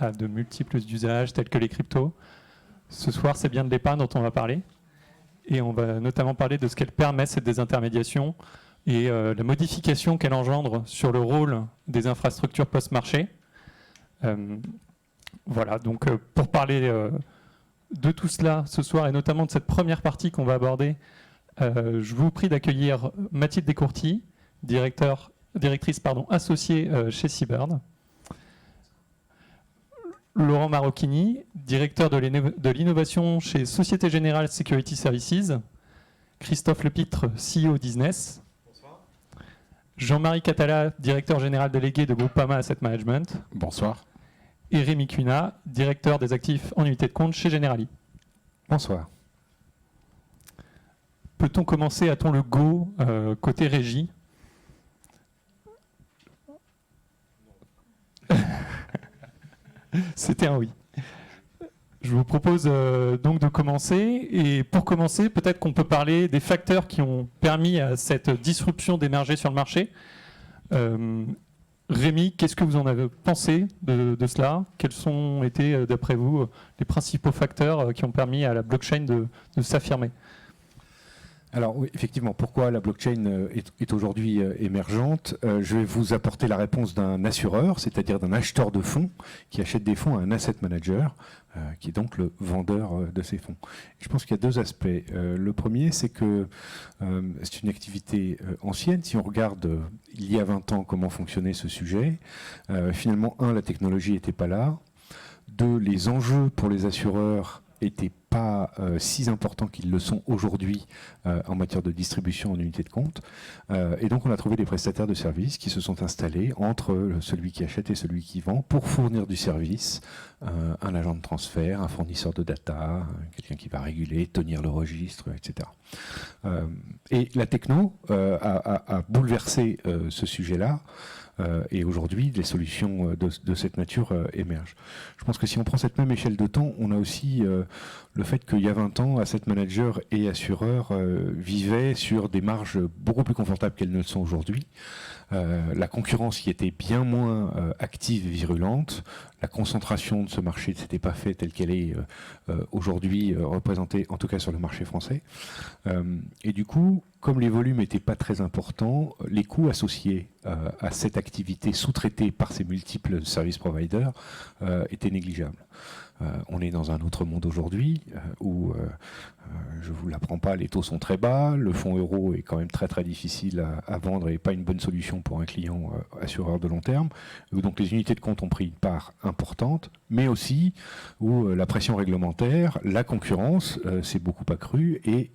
à de multiples usages tels que les cryptos. Ce soir, c'est bien de l'épargne dont on va parler. Et on va notamment parler de ce qu'elle permet, cette désintermédiation, et la modification qu'elle engendre sur le rôle des infrastructures post-marché. Voilà, donc pour parler de tout cela ce soir, et notamment de cette première partie qu'on va aborder, je vous prie d'accueillir Mathilde Descourtis, directrice associée chez Seabird. Laurent Marocchini, directeur de l'innovation chez Société Générale Security Services. Christophe Lepitre, CEO Business. Bonsoir. Jean-Marie Catala, directeur général délégué de Groupama Asset Management. Bonsoir. Et Rémi Cunat, directeur des actifs en unité de compte chez Generali. Bonsoir. Peut-on commencer, a-t-on le go côté régie? C'était un oui. Je vous propose donc de commencer. Et pour commencer, peut-être qu'on peut parler des facteurs qui ont permis à cette disruption d'émerger sur le marché. Rémi, qu'est-ce que vous en avez pensé de cela? Quels ont été, d'après vous, les principaux facteurs qui ont permis à la blockchain de s'affirmer? Alors oui, effectivement, pourquoi la blockchain est aujourd'hui émergente? Je vais vous apporter la réponse d'un assureur, c'est-à-dire d'un acheteur de fonds qui achète des fonds à un asset manager, qui est donc le vendeur de ces fonds. Et je pense qu'il y a deux aspects. Le premier, c'est que c'est une activité ancienne. Si on regarde il y a 20 ans comment fonctionnait ce sujet, finalement, la technologie n'était pas là. Deux, les enjeux pour les assureurs n'étaient pas si importants qu'ils le sont aujourd'hui en matière de distribution en unité de compte. Et donc on a trouvé des prestataires de services qui se sont installés entre celui qui achète et celui qui vend pour fournir du service, un agent de transfert, un fournisseur de data, quelqu'un qui va réguler, tenir le registre, etc. Et la techno a bouleversé ce sujet-là. Et aujourd'hui, des solutions de cette nature émergent. Je pense que si on prend cette même échelle de temps, on a aussi le fait qu'il y a 20 ans, asset managers et assureurs vivaient sur des marges beaucoup plus confortables qu'elles ne le sont aujourd'hui. La concurrence y était bien moins active et virulente. La concentration de ce marché ne s'était pas faite telle qu'elle est aujourd'hui représentée, en tout cas sur le marché français. Et du coup, comme les volumes n'étaient pas très importants, les coûts associés à cette activité sous-traitée par ces multiples service providers étaient négligeables. On est dans un autre monde aujourd'hui où, je ne vous l'apprends pas, les taux sont très bas, le fonds euro est quand même très très difficile à vendre et pas une bonne solution pour un client assureur de long terme. Donc les unités de compte ont pris une part importante, mais aussi où la pression réglementaire, la concurrence s'est beaucoup accrue et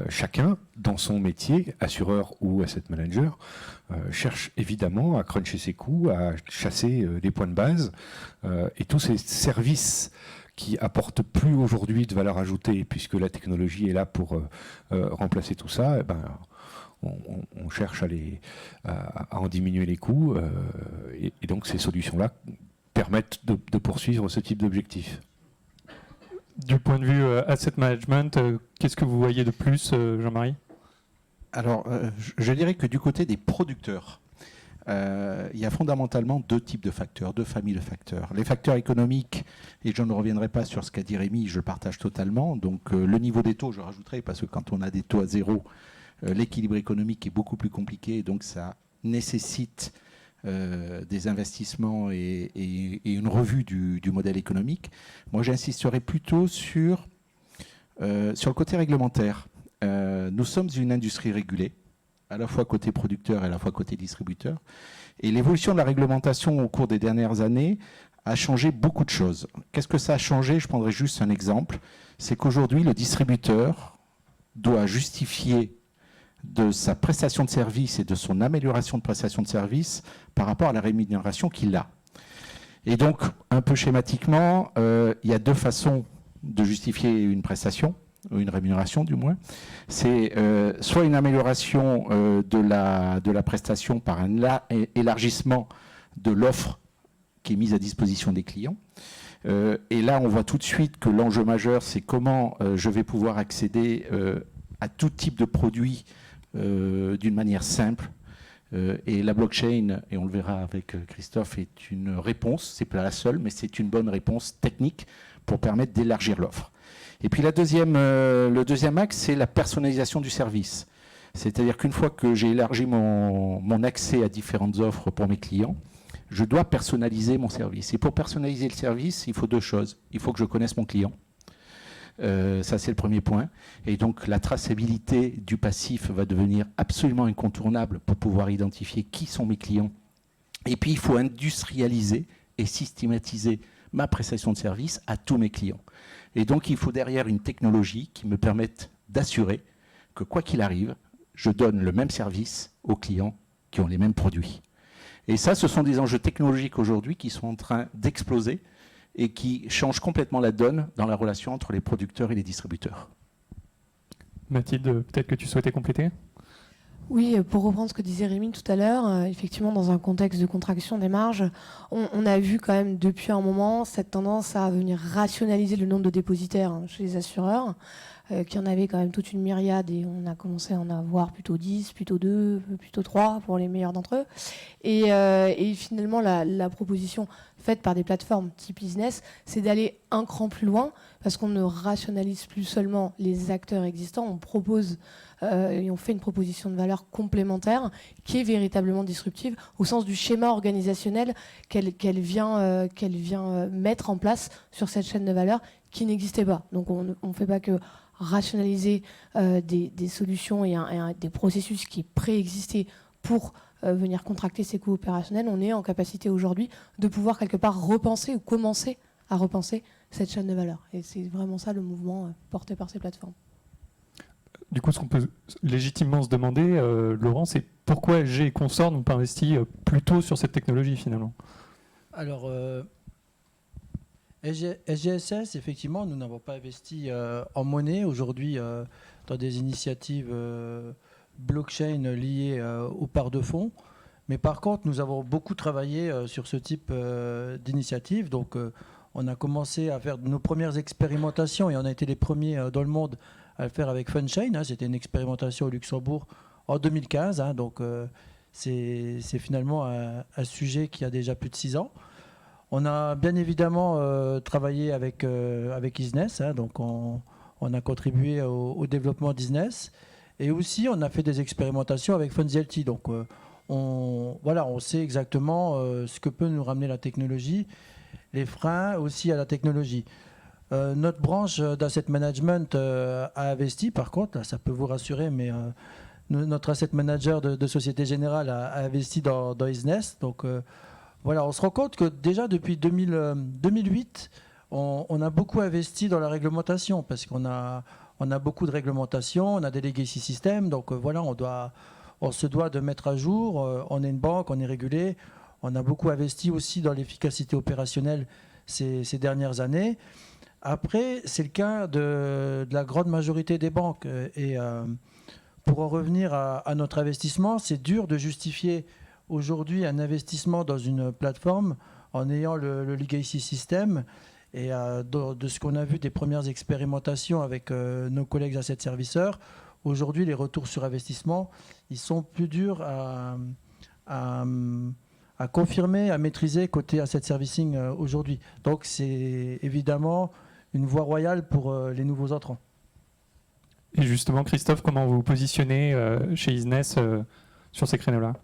chacun, dans son métier, assureur ou asset manager, cherche évidemment à cruncher ses coûts, à chasser des points de base et tous ces services qui apportent plus aujourd'hui de valeur ajoutée puisque la technologie est là pour remplacer tout ça, on cherche à en diminuer les coûts et donc ces solutions-là permettent de poursuivre ce type d'objectif. Du point de vue asset management, qu'est-ce que vous voyez de plus, Jean-Marie? Alors, je dirais que du côté des producteurs, il y a fondamentalement deux types de facteurs, deux familles de facteurs. Les facteurs économiques, et je ne reviendrai pas sur ce qu'a dit Rémi, je le partage totalement. Donc le niveau des taux, je rajouterai, parce que quand on a des taux à zéro, l'équilibre économique est beaucoup plus compliqué, donc ça nécessite des investissements et une revue du modèle économique. Moi, j'insisterai plutôt sur le côté réglementaire. Nous sommes une industrie régulée, à la fois côté producteur et à la fois côté distributeur. Et l'évolution de la réglementation au cours des dernières années a changé beaucoup de choses. Qu'est-ce que ça a changé? Je prendrai juste un exemple. C'est qu'aujourd'hui, le distributeur doit justifier de sa prestation de service et de son amélioration de prestation de service par rapport à la rémunération qu'il a. Et donc, un peu schématiquement, il y a deux façons de justifier une prestation, ou une rémunération du moins. C'est soit une amélioration de la prestation par un élargissement de l'offre qui est mise à disposition des clients. Et là, on voit tout de suite que l'enjeu majeur, c'est comment je vais pouvoir accéder à tout type de produits d'une manière simple Et la blockchain, et on le verra avec Christophe, est une réponse, c'est pas la seule, mais c'est une bonne réponse technique pour permettre d'élargir l'offre. Et puis le deuxième axe, c'est la personnalisation du service. C'est-à-dire qu'une fois que j'ai élargi mon accès à différentes offres pour mes clients, je dois personnaliser mon service. Et pour personnaliser le service, il faut deux choses. Il faut que je connaisse mon client. Ça, c'est le premier point. Et donc, la traçabilité du passif va devenir absolument incontournable pour pouvoir identifier qui sont mes clients. Et puis, il faut industrialiser et systématiser ma prestation de service à tous mes clients. Et donc, il faut derrière une technologie qui me permette d'assurer que, quoi qu'il arrive, je donne le même service aux clients qui ont les mêmes produits. Et ça, ce sont des enjeux technologiques aujourd'hui qui sont en train d'exploser et qui changent complètement la donne dans la relation entre les producteurs et les distributeurs. Mathilde, peut-être que tu souhaitais compléter ? Oui, pour reprendre ce que disait Rémi tout à l'heure, effectivement, dans un contexte de contraction des marges, on a vu quand même depuis un moment cette tendance à venir rationaliser le nombre de dépositaires chez les assureurs, qui en avait quand même toute une myriade, et on a commencé à en avoir plutôt 10, plutôt 2, plutôt 3 pour les meilleurs d'entre eux. Et finalement, la proposition faite par des plateformes type business, c'est d'aller un cran plus loin, parce qu'on ne rationalise plus seulement les acteurs existants, on propose et on fait une proposition de valeur complémentaire qui est véritablement disruptive au sens du schéma organisationnel qu'elle vient mettre en place sur cette chaîne de valeur qui n'existait pas. Donc on ne fait pas que rationaliser des solutions et des processus qui préexistaient pour venir contracter ces coûts opérationnels. On est en capacité aujourd'hui de pouvoir quelque part repenser ou commencer à repenser cette chaîne de valeur. Et c'est vraiment ça le mouvement porté par ces plateformes. Du coup, ce qu'on peut légitimement se demander, Laurent, c'est pourquoi SG et Consort n'ont pas investi plus tôt sur cette technologie finalement ? Alors, SGSS, effectivement, nous n'avons pas investi en monnaie aujourd'hui dans des initiatives blockchain liées aux parts de fonds. Mais par contre, nous avons beaucoup travaillé sur ce type d'initiative. Donc, on a commencé à faire nos premières expérimentations et on a été les premiers dans le monde à le faire avec Funchain. C'était une expérimentation au Luxembourg en 2015. Donc, c'est finalement un sujet qui a déjà plus de 6 ans. On a bien évidemment travaillé avec Isness. Donc, on a contribué au développement d'Isness. Et aussi, on a fait des expérimentations avec FundsLT. Donc, on sait exactement ce que peut nous ramener la technologie, les freins aussi à la technologie. Notre branche d'asset management a investi, par contre, là, ça peut vous rassurer, mais notre asset manager de Société Générale a investi dans Isness. Donc, on se rend compte que déjà depuis 2008, on a beaucoup investi dans la réglementation parce qu'on a beaucoup de réglementation, on a des legacy systems, donc on se doit de mettre à jour. On est une banque, on est régulé. On a beaucoup investi aussi dans l'efficacité opérationnelle ces dernières années. Après, c'est le cas de la grande majorité des banques. Et pour en revenir à notre investissement, c'est dur de justifier aujourd'hui un investissement dans une plateforme en ayant le legacy system. Et de ce qu'on a vu des premières expérimentations avec nos collègues asset serviceurs, aujourd'hui, les retours sur investissement, ils sont plus durs à confirmer, à maîtriser côté asset servicing aujourd'hui. Donc, c'est évidemment une voie royale pour les nouveaux entrants. Et justement, Christophe, comment vous vous positionnez chez Isness sur ces créneaux-là ?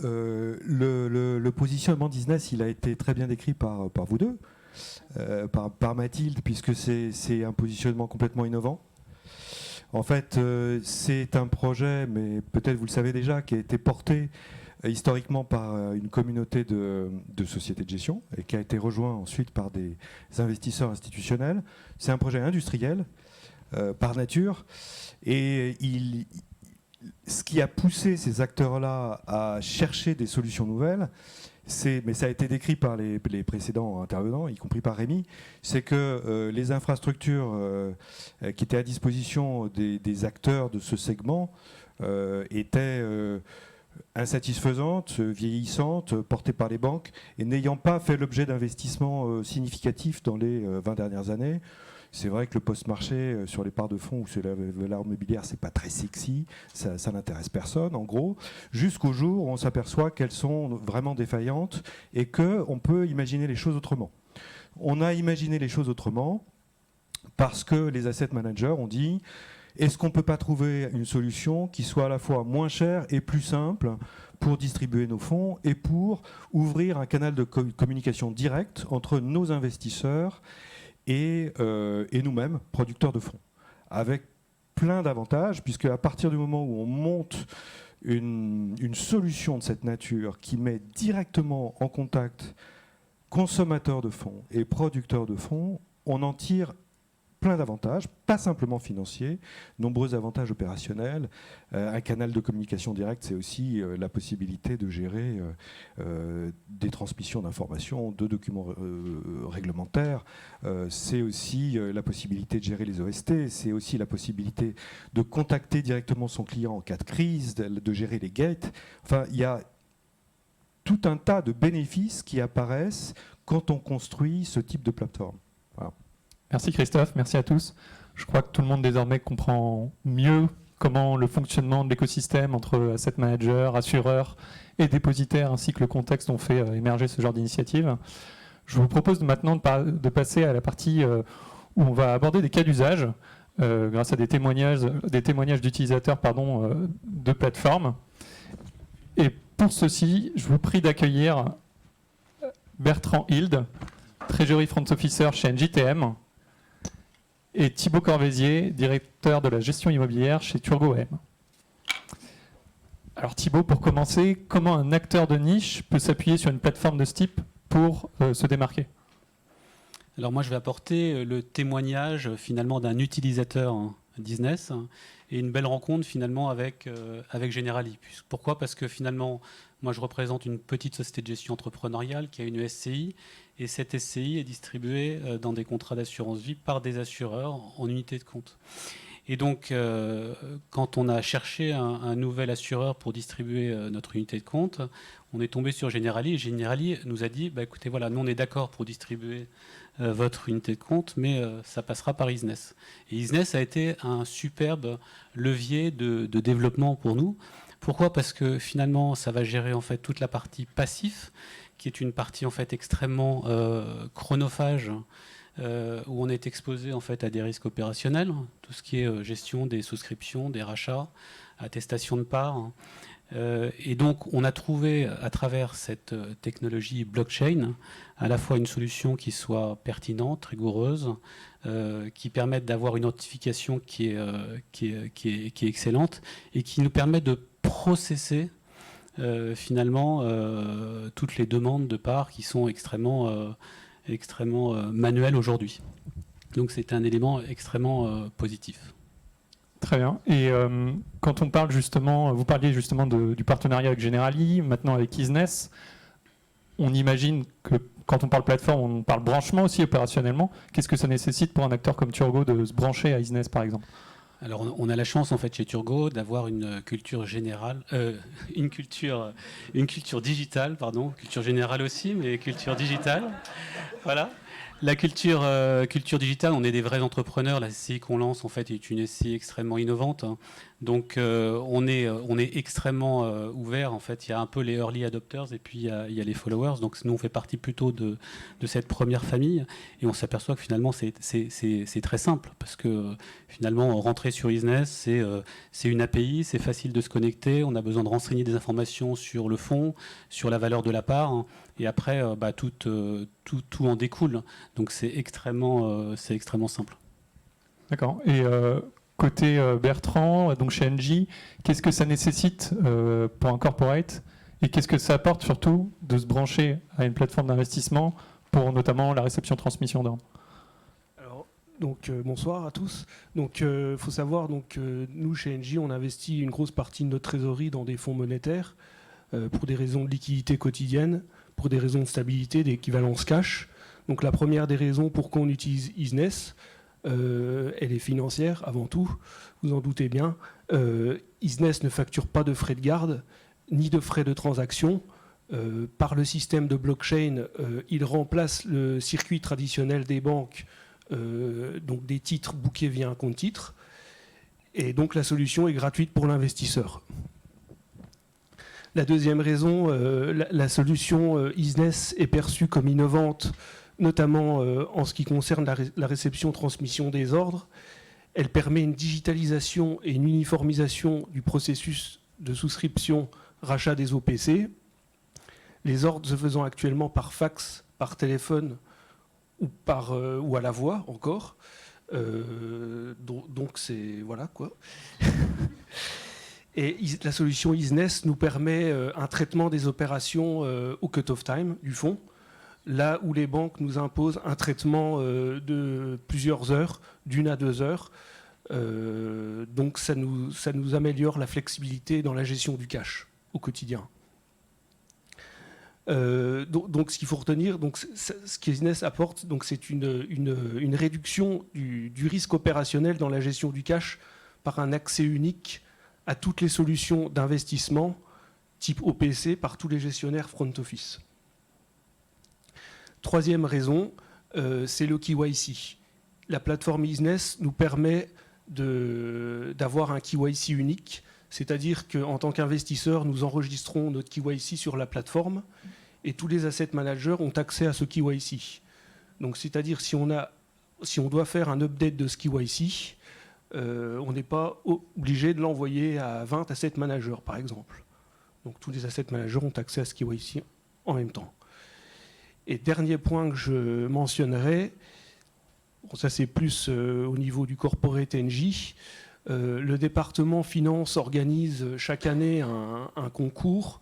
Le positionnement d'Isness, il a été très bien décrit par vous deux, par Mathilde, puisque c'est un positionnement complètement innovant. En fait, c'est un projet, mais peut-être vous le savez déjà, qui a été porté historiquement par une communauté de sociétés de gestion et qui a été rejoint ensuite par des investisseurs institutionnels. C'est un projet industriel par nature et ce qui a poussé ces acteurs-là à chercher des solutions nouvelles, mais ça a été décrit par les précédents intervenants, y compris par Rémi, c'est que les infrastructures qui étaient à disposition des acteurs de ce segment étaient insatisfaisantes, vieillissantes, portées par les banques et n'ayant pas fait l'objet d'investissements significatifs dans les 20 dernières années. C'est vrai que le post-marché sur les parts de fonds ou sur la valeur mobilière, c'est pas très sexy, ça n'intéresse personne en gros, jusqu'au jour où on s'aperçoit qu'elles sont vraiment défaillantes et qu'on peut imaginer les choses autrement. On a imaginé les choses autrement parce que les asset managers ont dit est-ce qu'on ne peut pas trouver une solution qui soit à la fois moins chère et plus simple pour distribuer nos fonds et pour ouvrir un canal de communication direct entre nos investisseurs et nous-mêmes, producteurs de fonds, avec plein d'avantages, puisque à partir du moment où on monte une solution de cette nature qui met directement en contact consommateurs de fonds et producteurs de fonds, on en tire plein d'avantages, pas simplement financiers, nombreux avantages opérationnels. Un canal de communication directe, c'est aussi la possibilité de gérer des transmissions d'informations, de documents réglementaires. C'est aussi la possibilité de gérer les OST. C'est aussi la possibilité de contacter directement son client en cas de crise, de gérer les gates. Enfin, il y a tout un tas de bénéfices qui apparaissent quand on construit ce type de plateforme. Voilà. Merci Christophe, merci à tous. Je crois que tout le monde désormais comprend mieux comment le fonctionnement de l'écosystème entre asset managers, assureurs et dépositaires, ainsi que le contexte ont fait émerger ce genre d'initiative. Je vous propose maintenant de passer à la partie où on va aborder des cas d'usage grâce à des témoignages d'utilisateurs de plateformes. Et pour ceci, je vous prie d'accueillir Bertrand Hilde, Treasury Front Officer chez NJTM, et Thibaut Corvézier, directeur de la gestion immobilière chez Turgot M. Alors Thibaut, pour commencer, comment un acteur de niche peut s'appuyer sur une plateforme de ce type pour se démarquer ? Alors moi, je vais apporter le témoignage finalement d'un utilisateur business et une belle rencontre finalement avec Generali. Pourquoi ? Parce que finalement, moi, je représente une petite société de gestion entrepreneuriale qui a une SCI. Et cette SCI est distribuée dans des contrats d'assurance vie par des assureurs en unité de compte. Et donc, quand on a cherché un nouvel assureur pour distribuer notre unité de compte, on est tombé sur Generali. Et Generali nous a dit, écoutez, voilà, nous on est d'accord pour distribuer votre unité de compte, mais ça passera par Isness. Et Isness a été un superbe levier de développement pour nous. Pourquoi ? Parce que finalement, ça va gérer en fait toute la partie passif, qui est une partie en fait extrêmement chronophage, où on est exposé en fait à des risques opérationnels, tout ce qui est gestion des souscriptions, des rachats, attestation de parts. Et donc on a trouvé à travers cette technologie blockchain à la fois une solution qui soit pertinente, rigoureuse, qui permette d'avoir une authentification qui est excellente et qui nous permet de processer finalement toutes les demandes de parts qui sont extrêmement manuelles aujourd'hui. Donc c'est un élément extrêmement positif. Très bien. Et quand on parle justement, vous parliez justement du partenariat avec Generali, maintenant avec Isness, on imagine que quand on parle plateforme, on parle branchement aussi opérationnellement. Qu'est-ce que ça nécessite pour un acteur comme Turgot de se brancher à Isness par exemple ? Alors on a la chance en fait chez Turgot d'avoir une culture générale, une culture digitale, pardon, culture générale aussi, mais culture digitale. Voilà. La culture digitale, on est des vrais entrepreneurs. La SCI qu'on lance en fait est une SCI extrêmement innovante. Donc on est extrêmement ouvert. En fait, il y a un peu les early adopters et puis il y a les followers. Donc nous on fait partie plutôt de cette première famille et on s'aperçoit que finalement c'est très simple parce que finalement rentrer sur Isness c'est une API, c'est facile de se connecter. On a besoin de renseigner des informations sur le fonds, sur la valeur de la part. Et après, tout en découle. Donc c'est extrêmement simple. D'accord. Et côté Bertrand, donc chez Engie, qu'est-ce que ça nécessite pour un corporate et qu'est-ce que ça apporte surtout de se brancher à une plateforme d'investissement pour notamment la réception-transmission d'ordre ? Donc bonsoir à tous. Donc faut savoir nous chez Engie, on investit une grosse partie de notre trésorerie dans des fonds monétaires pour des raisons de liquidité quotidienne, pour des raisons de stabilité, d'équivalence cash. Donc la première des raisons pour qu'on utilise Isness, elle est financière avant tout, vous en doutez bien. Isness ne facture pas de frais de garde, ni de frais de transaction. Par le système de blockchain, il remplace le circuit traditionnel des banques donc des titres bookés via un compte titre. Et donc la solution est gratuite pour l'investisseur. La deuxième raison, la solution Isness est perçue comme innovante, notamment en ce qui concerne la réception-transmission des ordres. Elle permet une digitalisation et une uniformisation du processus de souscription rachat des OPC. Les ordres se faisant actuellement par fax, par téléphone ou à la voix encore. Donc c'est voilà quoi. Et la solution Isness nous permet un traitement des opérations au cut-off time du fonds, là où les banques nous imposent un traitement de plusieurs heures, d'1 à 2 heures. Donc ça nous améliore la flexibilité dans la gestion du cash au quotidien. Donc ce qu'il faut retenir, donc, ce qu'Isness apporte, donc, c'est une réduction du risque opérationnel dans la gestion du cash par un accès unique à toutes les solutions d'investissement type OPC par tous les gestionnaires front office. Troisième raison, c'est le KYC. La plateforme Isness nous permet d'avoir un KYC unique, c'est-à-dire qu'en tant qu'investisseur, nous enregistrons notre KYC sur la plateforme et tous les asset managers ont accès à ce KYC. Donc, c'est-à-dire si on doit faire un update de ce KYC, on n'est pas obligé de l'envoyer à 20 asset managers, par exemple. Donc, tous les asset managers ont accès à ce KYC en même temps. Et dernier point que je mentionnerai, bon, ça c'est plus au niveau du corporate NJ, le département finance organise chaque année un concours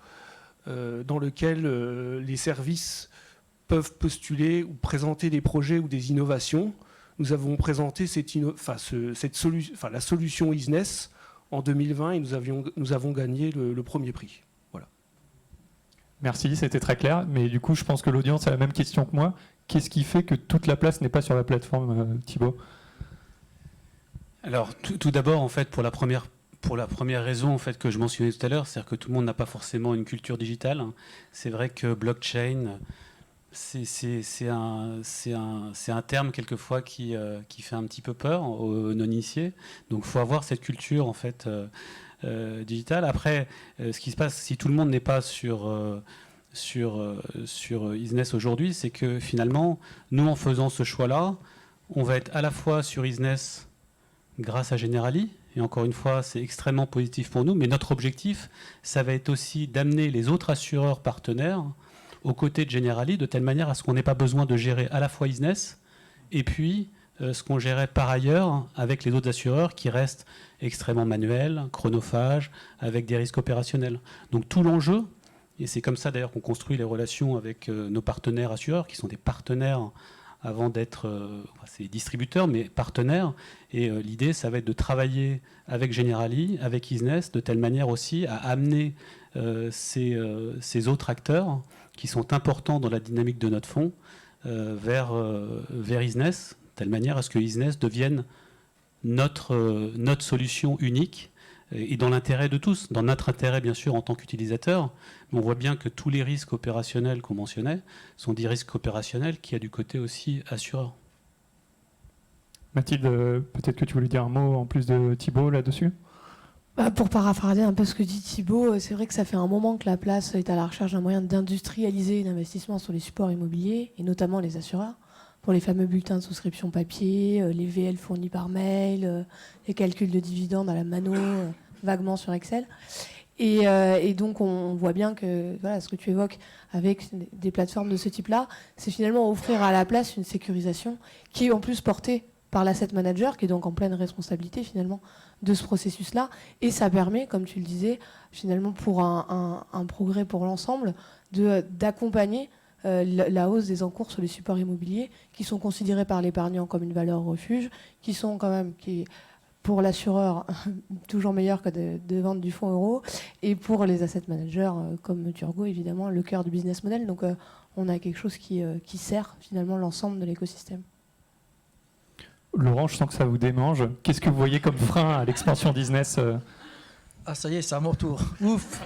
dans lequel les services peuvent postuler ou présenter des projets ou des innovations. Nous avons présenté la solution Isness en 2020 et nous avons gagné le premier prix. Voilà. Merci, c'était très clair. Mais du coup, je pense que l'audience a la même question que moi. Qu'est-ce qui fait que toute la place n'est pas sur la plateforme, Thibaut ? Alors, tout d'abord, en fait, pour la première raison en fait, que je mentionnais tout à l'heure, c'est-à-dire que tout le monde n'a pas forcément une culture digitale. C'est vrai que blockchain, c'est un terme quelquefois qui fait un petit peu peur aux non-initiés. Donc il faut avoir cette culture en fait, digitale. Après, ce qui se passe, si tout le monde n'est pas sur Isness aujourd'hui, c'est que finalement, nous, en faisant ce choix-là, on va être à la fois sur Isness grâce à Generali. Et encore une fois, c'est extrêmement positif pour nous. Mais notre objectif, ça va être aussi d'amener les autres assureurs partenaires aux côtés de Generali, de telle manière à ce qu'on n'ait pas besoin de gérer à la fois Isness et puis ce qu'on gérait par ailleurs avec les autres assureurs qui restent extrêmement manuels, chronophages, avec des risques opérationnels. Donc tout l'enjeu, et c'est comme ça d'ailleurs qu'on construit les relations avec nos partenaires assureurs, qui sont des partenaires avant d'être c'est distributeurs, mais partenaires. Et l'idée, ça va être de travailler avec Generali, avec Isness, de telle manière aussi à amener ces autres acteurs qui sont importants dans la dynamique de notre fonds vers Isness, de telle manière à ce que Isness devienne notre solution unique et dans l'intérêt de tous, dans notre intérêt bien sûr en tant qu'utilisateur. On voit bien que tous les risques opérationnels qu'on mentionnait sont des risques opérationnels qui a du côté aussi assureur. Mathilde, peut-être que tu voulais dire un mot en plus de Thibaut là-dessus ? Pour paraphraser un peu ce que dit Thibaut, c'est vrai que ça fait un moment que la place est à la recherche d'un moyen d'industrialiser l'investissement sur les supports immobiliers, et notamment les assureurs, pour les fameux bulletins de souscription papier, les VL fournis par mail, les calculs de dividendes à la mano, vaguement sur Excel. Et donc on voit bien que voilà, ce que tu évoques avec des plateformes de ce type-là, c'est finalement offrir à la place une sécurisation qui est en plus portée par l'asset manager, qui est donc en pleine responsabilité finalement de ce processus-là. Et ça permet, comme tu le disais, finalement pour un progrès pour l'ensemble, d'accompagner la hausse des encours sur les supports immobiliers qui sont considérés par l'épargnant comme une valeur refuge, qui sont quand même, pour l'assureur, toujours meilleur que de vendre du fonds euro, et pour les asset managers comme Turgot, évidemment, le cœur du business model. Donc on a quelque chose qui sert finalement l'ensemble de l'écosystème. Laurent, je sens que ça vous démange. Qu'est-ce que vous voyez comme frein à l'expansion d'Isness ? Ah ça y est, c'est à mon tour. Ouf.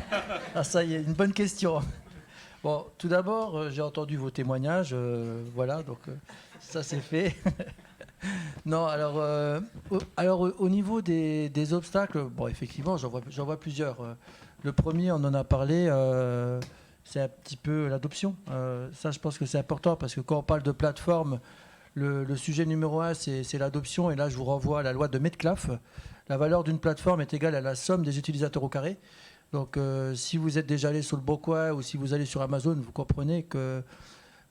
Ah ça y est, une bonne question. Bon, tout d'abord, j'ai entendu vos témoignages, voilà, donc ça c'est fait. Non, alors au niveau des obstacles, bon, effectivement, j'en vois plusieurs. Le premier, on en a parlé, c'est un petit peu l'adoption. Ça, je pense que c'est important parce que quand on parle de plateforme, le sujet numéro un, c'est l'adoption. Et là, je vous renvoie à la loi de Metcalfe. La valeur d'une plateforme est égale à la somme des utilisateurs au carré. Donc, si vous êtes déjà allé sur le Bon Coin ou si vous allez sur Amazon, vous comprenez que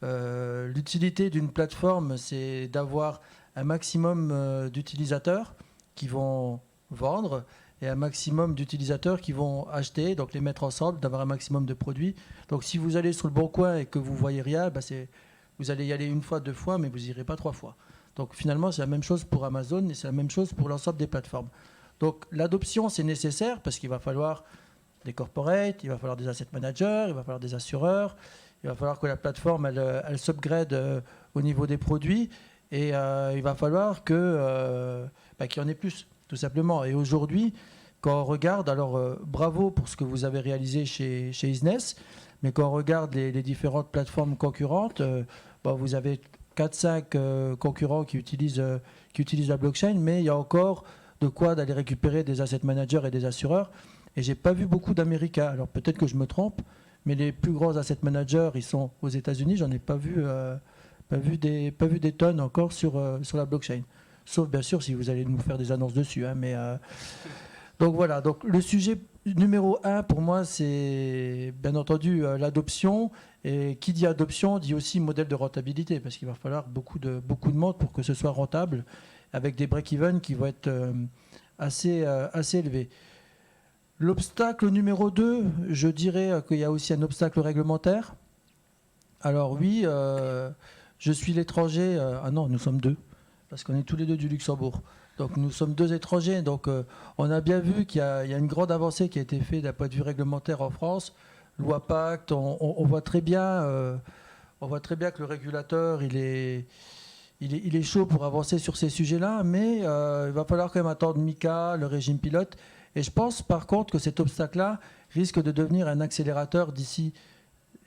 l'utilité d'une plateforme, c'est d'avoir un maximum d'utilisateurs qui vont vendre et un maximum d'utilisateurs qui vont acheter, donc les mettre ensemble, d'avoir un maximum de produits. Donc si vous allez sur le Bon Coin et que vous voyez rien, vous allez y aller une fois, deux fois, mais vous n'irez pas trois fois. Donc finalement, c'est la même chose pour Amazon et c'est la même chose pour l'ensemble des plateformes. Donc l'adoption, c'est nécessaire parce qu'il va falloir des corporates, il va falloir des asset managers, il va falloir des assureurs, il va falloir que la plateforme, elle s'upgrade au niveau des produits et il va falloir qu'il y en ait plus, tout simplement. Et aujourd'hui, quand on regarde, alors bravo pour ce que vous avez réalisé chez Isness, mais quand on regarde les différentes plateformes concurrentes, vous avez 4-5 concurrents qui utilisent la blockchain, mais il y a encore de quoi d'aller récupérer des asset managers et des assureurs. Et j'ai pas vu beaucoup d'Américains. Alors peut-être que je me trompe, mais les plus grands asset managers, ils sont aux États-Unis. J'en ai pas vu des tonnes encore sur la blockchain. Sauf bien sûr si vous allez nous faire des annonces dessus. Donc voilà. Donc le sujet numéro 1 pour moi, c'est bien entendu l'adoption. Et qui dit adoption dit aussi modèle de rentabilité, parce qu'il va falloir beaucoup de monde pour que ce soit rentable, avec des break-even qui vont être assez élevés. L'obstacle numéro 2, je dirais qu'il y a aussi un obstacle réglementaire. Alors oui, je suis l'étranger. Ah non, nous sommes deux, parce qu'on est tous les deux du Luxembourg. Donc nous sommes deux étrangers. Donc on a bien vu qu'il y a une grande avancée qui a été faite d'un point de vue réglementaire en France. Loi Pacte, on voit très bien que le régulateur, il est chaud pour avancer sur ces sujets-là, mais il va falloir quand même attendre MiCA, le régime pilote. Et je pense par contre que cet obstacle-là risque de devenir un accélérateur d'ici,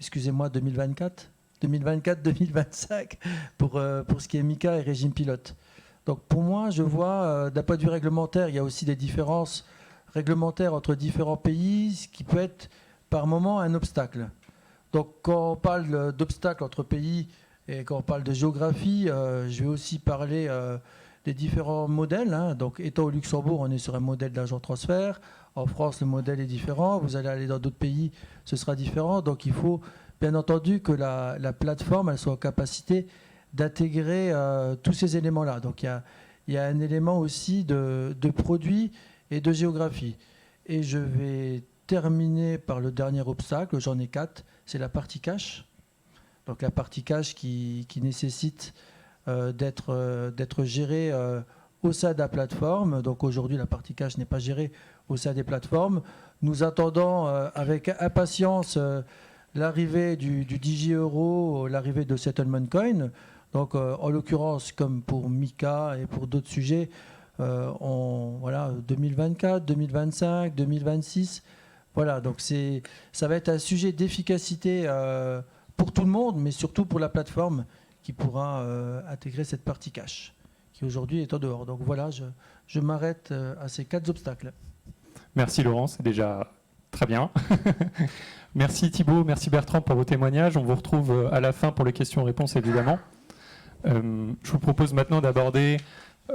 2024-2025 pour ce qui est MiCA et régime pilote. Donc pour moi, je vois, d'un point de vue réglementaire, il y a aussi des différences réglementaires entre différents pays, ce qui peut être par moment un obstacle. Donc quand on parle d'obstacles entre pays et quand on parle de géographie, je vais aussi parler des différents modèles. Donc étant au Luxembourg, on est sur un modèle d'argent transfert. En France, le modèle est différent. Vous allez aller dans d'autres pays, ce sera différent. Donc il faut bien entendu que la plateforme elle soit en capacité d'intégrer tous ces éléments-là. Donc il y a un élément aussi de produit et de géographie. Et je vais terminer par le dernier obstacle, j'en ai 4, c'est la partie cash. Donc la partie cash qui nécessite d'être gérée au sein de la plateforme. Donc aujourd'hui, la partie cash n'est pas gérée au sein des plateformes. Nous attendons avec impatience l'arrivée du Digi Euro, l'arrivée de Settlement Coin. Donc en l'occurrence, comme pour MiCA et pour d'autres sujets, 2024, 2025, 2026. Voilà, donc ça va être un sujet d'efficacité pour tout le monde, mais surtout pour la plateforme qui pourra intégrer cette partie cash, qui aujourd'hui est en dehors. Donc voilà, je m'arrête à ces 4 obstacles. Merci Laurent, c'est déjà très bien. Merci Thibaut, merci Bertrand pour vos témoignages. On vous retrouve à la fin pour les questions-réponses évidemment. Je vous propose maintenant d'aborder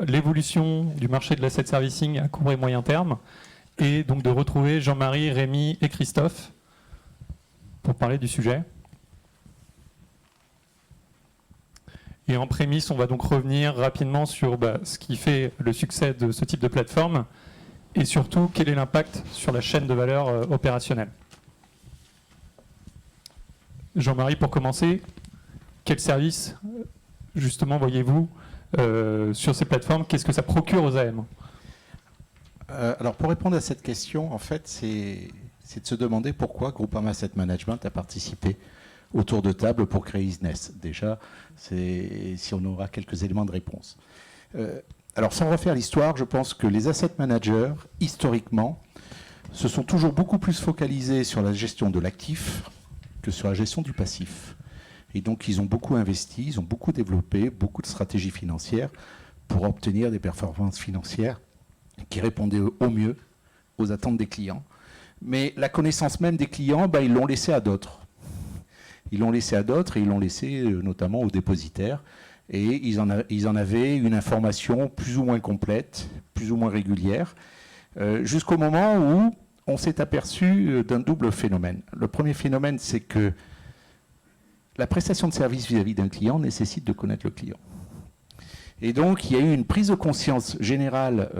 l'évolution du marché de l'asset servicing à court et moyen terme, et donc de retrouver Jean-Marie, Rémi et Christophe pour parler du sujet. Et en prémisse, on va donc revenir rapidement sur ce qui fait le succès de ce type de plateforme et surtout quel est l'impact sur la chaîne de valeur opérationnelle. Jean-Marie, pour commencer, quel service justement voyez-vous sur ces plateformes? Qu'est-ce que ça procure aux AM? Alors pour répondre à cette question, en fait, c'est de se demander pourquoi Groupama Asset Management a participé au tour de table pour créer Isness. Déjà, si on aura quelques éléments de réponse. Alors sans refaire l'histoire, je pense que les asset managers, historiquement, se sont toujours beaucoup plus focalisés sur la gestion de l'actif que sur la gestion du passif. Et donc ils ont beaucoup investi, ils ont beaucoup développé, beaucoup de stratégies financières pour obtenir des performances financières qui répondaient au mieux aux attentes des clients. Mais la connaissance même des clients, ils l'ont laissé à d'autres. Ils l'ont laissé à d'autres et ils l'ont laissé notamment aux dépositaires. Et ils en avaient une information plus ou moins complète, plus ou moins régulière, jusqu'au moment où on s'est aperçu d'un double phénomène. Le premier phénomène, c'est que la prestation de service vis-à-vis d'un client nécessite de connaître le client. Et donc, il y a eu une prise de conscience générale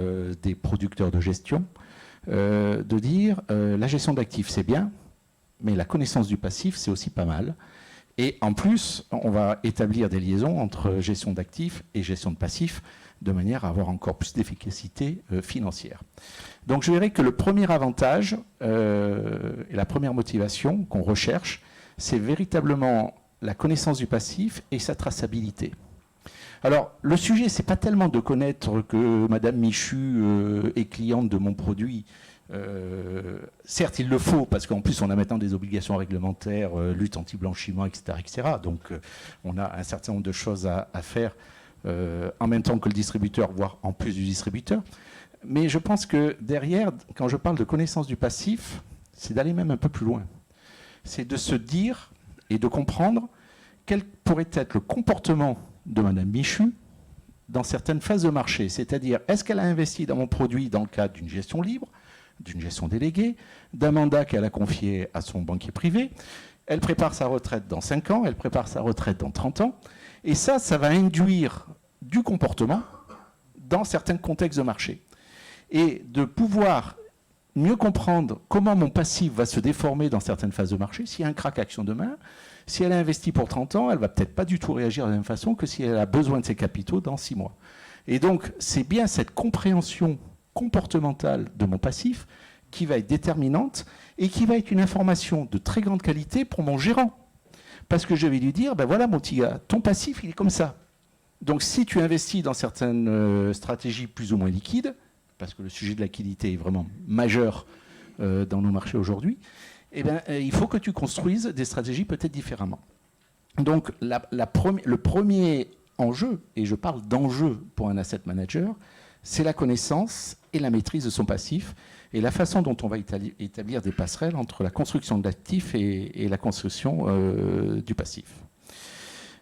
des producteurs de gestion de dire la gestion d'actifs, c'est bien, mais la connaissance du passif, c'est aussi pas mal. Et en plus, on va établir des liaisons entre gestion d'actifs et gestion de passifs de manière à avoir encore plus d'efficacité financière. Donc je dirais que le premier avantage et la première motivation qu'on recherche, c'est véritablement la connaissance du passif et sa traçabilité. Alors, le sujet, c'est pas tellement de connaître que Madame Michu est cliente de mon produit. Certes, il le faut, parce qu'en plus, on a maintenant des obligations réglementaires, lutte anti-blanchiment, etc., etc. Donc, on a un certain nombre de choses à faire en même temps que le distributeur, voire en plus du distributeur. Mais je pense que derrière, quand je parle de connaissance du passif, c'est d'aller même un peu plus loin. C'est de se dire et de comprendre quel pourrait être le comportement de Madame Michu dans certaines phases de marché. C'est-à-dire, est-ce qu'elle a investi dans mon produit dans le cadre d'une gestion libre, d'une gestion déléguée, d'un mandat qu'elle a confié à son banquier privé? Elle prépare sa retraite dans 5 ans, elle prépare sa retraite dans 30 ans. Et ça va induire du comportement dans certains contextes de marché. Et de pouvoir mieux comprendre comment mon passif va se déformer dans certaines phases de marché. S'il y a un crack action demain, si elle a investi pour 30 ans, elle ne va peut-être pas du tout réagir de la même façon que si elle a besoin de ses capitaux dans 6 mois. Et donc, c'est bien cette compréhension comportementale de mon passif qui va être déterminante et qui va être une information de très grande qualité pour mon gérant. Parce que je vais lui dire, voilà mon petit gars, ton passif, il est comme ça. Donc, si tu investis dans certaines stratégies plus ou moins liquides, parce que le sujet de la liquidité est vraiment majeur dans nos marchés aujourd'hui, il faut que tu construises des stratégies peut-être différemment. Donc, le premier enjeu, et je parle d'enjeu pour un asset manager, c'est la connaissance et la maîtrise de son passif et la façon dont on va établir des passerelles entre la construction de l'actif et la construction du passif.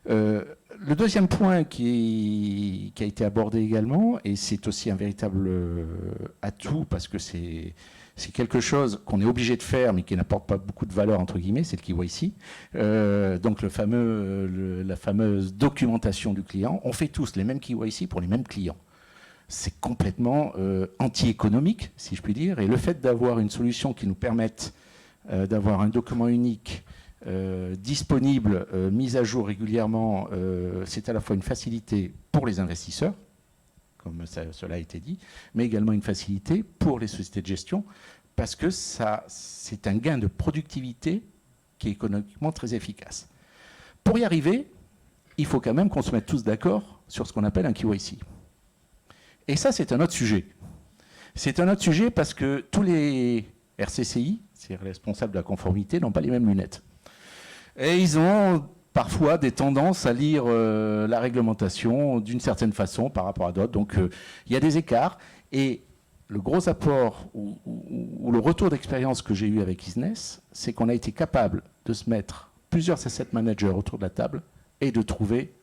Le deuxième point qui a été abordé également, et c'est aussi un véritable atout parce que c'est quelque chose qu'on est obligé de faire mais qui n'apporte pas beaucoup de valeur entre guillemets, c'est le KYC. Donc la fameuse documentation du client. On fait tous les mêmes KYC pour les mêmes clients. C'est complètement anti-économique, si je puis dire. Et le fait d'avoir une solution qui nous permette d'avoir un document unique disponible, mise à jour régulièrement, c'est à la fois une facilité pour les investisseurs, comme cela a été dit, mais également une facilité pour les sociétés de gestion, parce que c'est un gain de productivité qui est économiquement très efficace. Pour y arriver, il faut quand même qu'on se mette tous d'accord sur ce qu'on appelle un KYC. Et ça, c'est un autre sujet. C'est un autre sujet parce que tous les RCCI, c'est responsables de la conformité, n'ont pas les mêmes lunettes. Et ils ont parfois des tendances à lire la réglementation d'une certaine façon par rapport à d'autres. Donc il y a des écarts. Et le gros apport ou le retour d'expérience que j'ai eu avec Isness, c'est qu'on a été capable de se mettre plusieurs asset managers autour de la table et de trouver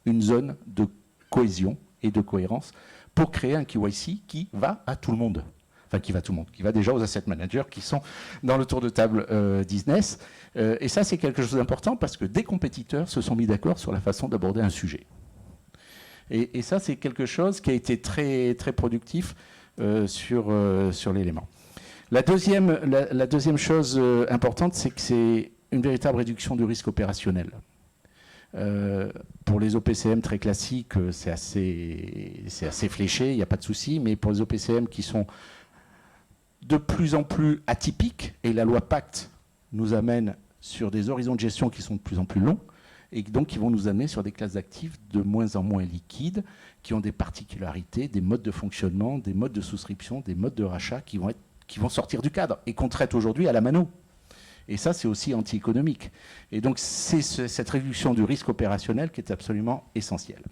une zone de cohésion et de cohérence pour créer un KYC qui va à tout le monde. Enfin, qui va à tout le monde, qui va déjà aux asset managers qui sont dans le tour de table d'Isness. Et ça, c'est quelque chose d'important parce que des compétiteurs se sont mis d'accord sur la façon d'aborder un sujet. Et ça, c'est quelque chose qui a été très, très productif sur l'élément. La deuxième chose importante, c'est que c'est une véritable réduction du risque opérationnel. Pour les OPCM très classiques, c'est assez fléché, il n'y a pas de souci, mais pour les OPCM qui sont de plus en plus atypiques, et la loi Pacte nous amène sur des horizons de gestion qui sont de plus en plus longs, et donc qui vont nous amener sur des classes d'actifs de moins en moins liquides, qui ont des particularités, des modes de fonctionnement, des modes de souscription, des modes de rachat qui vont sortir du cadre, et qu'on traite aujourd'hui à la mano. Et ça, c'est aussi anti-économique. Et donc, c'est cette réduction du risque opérationnel qui est absolument essentielle.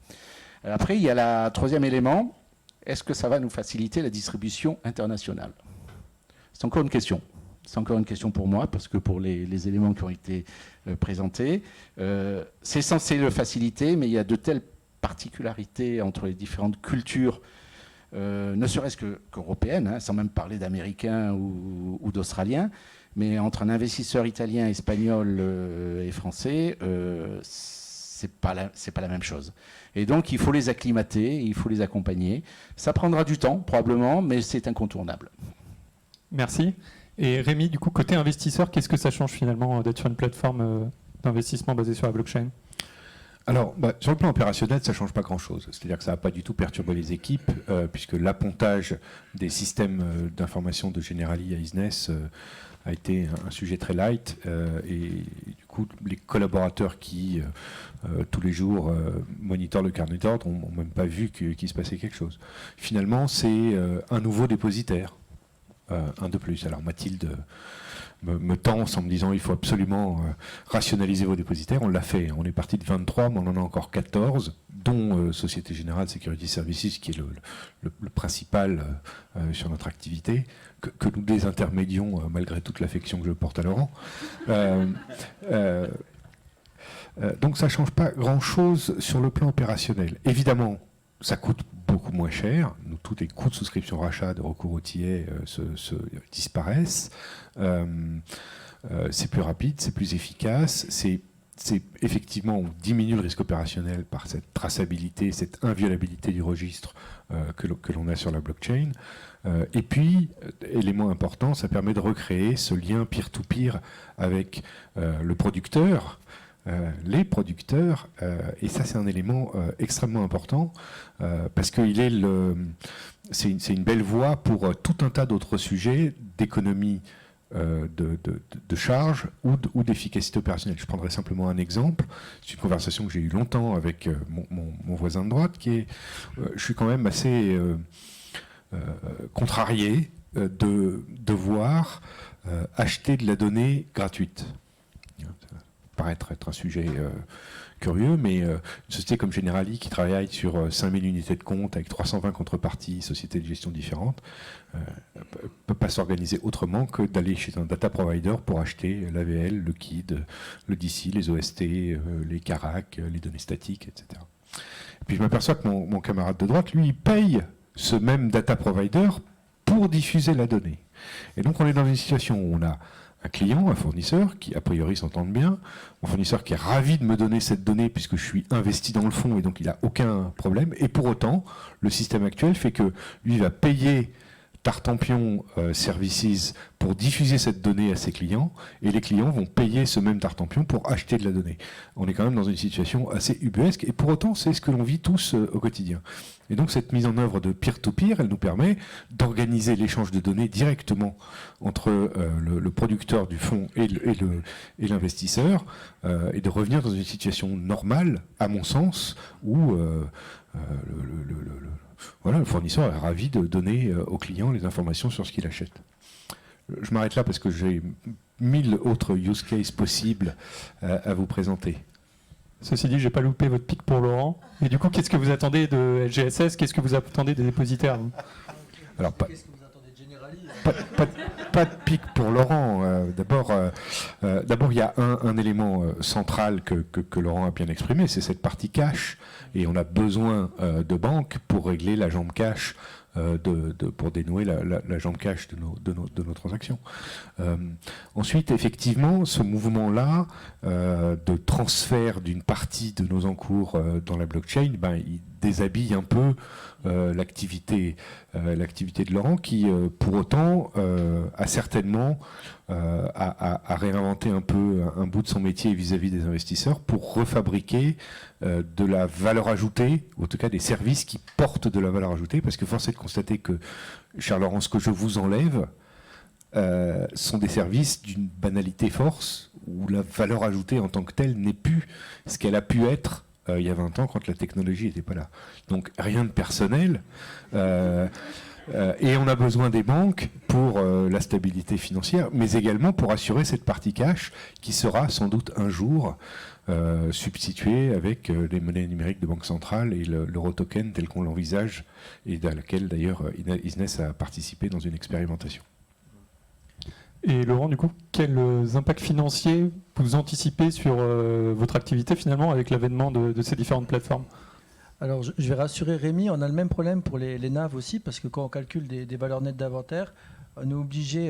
Après, il y a le troisième élément. Est-ce que ça va nous faciliter la distribution internationale? C'est encore une question. C'est encore une question pour moi, parce que pour les éléments qui ont été présentés, c'est censé le faciliter, mais il y a de telles particularités entre les différentes cultures, ne serait-ce qu'européennes, hein, sans même parler d'Américains ou d'Australiens, mais entre un investisseur italien, espagnol et français, c'est pas la même chose. Et donc, il faut les acclimater, il faut les accompagner. Ça prendra du temps, probablement, mais c'est incontournable. Merci. Et Rémi, du coup, côté investisseur, qu'est-ce que ça change finalement d'être sur une plateforme d'investissement basée sur la blockchain? Alors, sur le plan opérationnel, ça ne change pas grand-chose. C'est-à-dire que ça n'a pas du tout perturbé les équipes, puisque l'appontage des systèmes d'information de Generali à Isness a été un sujet très light. Et du coup, les collaborateurs qui, tous les jours, monitorent le carnet d'ordre n'ont même pas vu qu'il se passait quelque chose. Finalement, c'est un nouveau dépositaire. Un de plus. Alors Mathilde me tense en me disant il faut absolument rationaliser vos dépositaires. On l'a fait. On est parti de 23, mais on en a encore 14, dont Société Générale Security Services, qui est le principal sur notre activité, que nous désintermédions malgré toute l'affection que je porte à Laurent. Donc ça ne change pas grand-chose sur le plan opérationnel. Évidemment, ça coûte beaucoup moins cher. Nous, tous les coûts de souscription rachat, de recours routier se disparaissent. C'est plus rapide, c'est plus efficace. C'est effectivement, on diminue le risque opérationnel par cette traçabilité, cette inviolabilité du registre que l'on a sur la blockchain. Et puis, élément important, ça permet de recréer ce lien peer-to-peer avec le producteur, les producteurs, et ça c'est un élément extrêmement important parce que c'est une belle voie pour tout un tas d'autres sujets d'économie de charge ou d'efficacité opérationnelle. Je prendrai simplement un exemple. C'est une conversation que j'ai eue longtemps avec mon voisin de droite qui est, je suis quand même assez contrarié de devoir acheter de la donnée gratuite. Paraître être un sujet curieux, mais une société comme Generali qui travaille sur 5000 unités de compte avec 320 contreparties, sociétés de gestion différentes, ne peut pas s'organiser autrement que d'aller chez un data provider pour acheter l'AVL, le KID, le DC, les OST, les CARAC, les données statiques, etc. Et puis je m'aperçois que mon camarade de droite, lui, il paye ce même data provider pour diffuser la donnée. Et donc on est dans une situation où on a un client, un fournisseur qui a priori s'entendent bien, un fournisseur qui est ravi de me donner cette donnée puisque je suis investi dans le fond et donc il n'a aucun problème. Et pour autant, le système actuel fait que lui va payer Tartampion Services pour diffuser cette donnée à ses clients et les clients vont payer ce même Tartampion pour acheter de la donnée. On est quand même dans une situation assez ubuesque et pour autant c'est ce que l'on vit tous au quotidien. Et donc cette mise en œuvre de peer-to-peer, elle nous permet d'organiser l'échange de données directement entre le producteur du fonds et l'investisseur et de revenir dans une situation normale, à mon sens, où le fournisseur est ravi de donner aux clients les informations sur ce qu'il achète. Je m'arrête là parce que j'ai 1000 autres use cases possibles à vous présenter. Ceci dit, je n'ai pas loupé votre pic pour Laurent. Et du coup, qu'est-ce que vous attendez de LGSS? Qu'est-ce que vous attendez des dépositaires? Alors, Qu'est-ce que vous attendez de Generali? pas de pic pour Laurent. D'abord, il y a un élément central que Laurent a bien exprimé, c'est cette partie cash. Et on a besoin de banques pour régler la jambe cash, pour dénouer la jambe cash de nos transactions. Ensuite, effectivement, ce mouvement-là de transfert d'une partie de nos encours dans la blockchain, il déshabille un peu l'activité de Laurent qui, pour autant, a certainement à réinventer un peu un bout de son métier vis-à-vis des investisseurs pour refabriquer de la valeur ajoutée, ou en tout cas des services qui portent de la valeur ajoutée, parce que force est de constater que, cher Laurent, ce que je vous enlève sont des services d'une banalité force, où la valeur ajoutée en tant que telle n'est plus ce qu'elle a pu être il y a 20 ans quand la technologie n'était pas là. Donc rien de personnel. Et on a besoin des banques pour la stabilité financière, mais également pour assurer cette partie cash qui sera sans doute un jour substituer avec les monnaies numériques de banque centrale et l'euro-token tel qu'on l'envisage et dans laquelle d'ailleurs ISNES a participé dans une expérimentation. Et Laurent, du coup, quels impacts financiers vous anticipez sur votre activité finalement avec l'avènement de ces différentes plateformes? Alors, je vais rassurer Rémi, on a le même problème pour les NAV aussi, parce que quand on calcule des valeurs nettes d'inventaire, on est obligé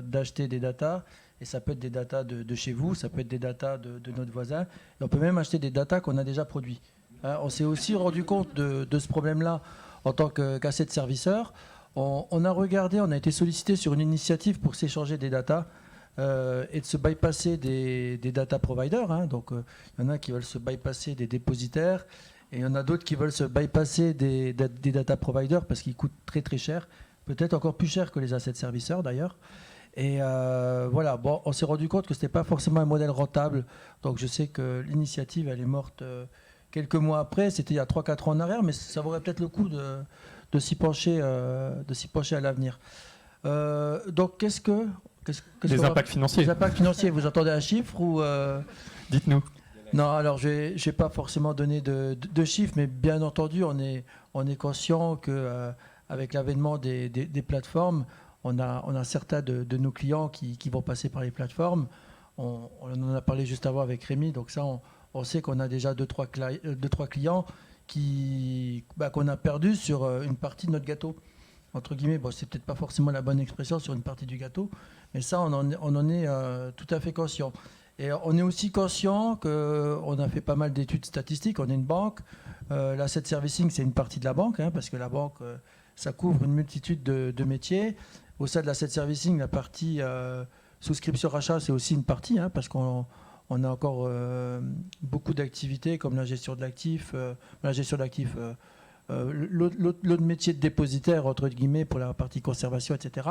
d'acheter des datas, et ça peut être des datas de chez vous, ça peut être des datas de notre voisin, et on peut même acheter des datas qu'on a déjà produits. On s'est aussi rendu compte de ce problème-là en tant qu'asset serviceur. On a regardé, on a été sollicité sur une initiative pour s'échanger des datas et de se bypasser des data providers. Donc, il y en a qui veulent se bypasser des dépositaires et il y en a d'autres qui veulent se bypasser des data providers parce qu'ils coûtent très très cher, peut-être encore plus cher que les assets serviceurs d'ailleurs. Et voilà, bon, on s'est rendu compte que ce n'était pas forcément un modèle rentable. Donc, je sais que l'initiative, elle est morte quelques mois après. C'était il y a 3-4 ans en arrière, mais ça vaudrait peut-être le coup de s'y pencher à l'avenir. Donc, les impacts financiers. Les impacts financiers, vous entendez un chiffre ou Dites-nous. Non, alors je vais pas forcément donner de chiffres, mais bien entendu, on est conscient que avec l'avènement des plateformes, on a certains de nos clients qui vont passer par les plateformes. On en a parlé juste avant avec Rémi, donc ça, on sait qu'on a déjà 2-3 clients qu'on a perdu sur une partie de notre gâteau, entre guillemets. Bon, c'est peut-être pas forcément la bonne expression sur une partie du gâteau, mais ça, on en est tout à fait conscient. Et on est aussi conscient qu'on a fait pas mal d'études statistiques. On est une banque. L'asset servicing, c'est une partie de la banque, parce que la banque, ça couvre une multitude de métiers. Au sein de l'asset servicing, la partie souscription-rachat, c'est aussi une partie, parce qu'on a encore beaucoup d'activités comme la gestion de l'actif, l'autre métier de dépositaire, entre guillemets, pour la partie conservation, etc.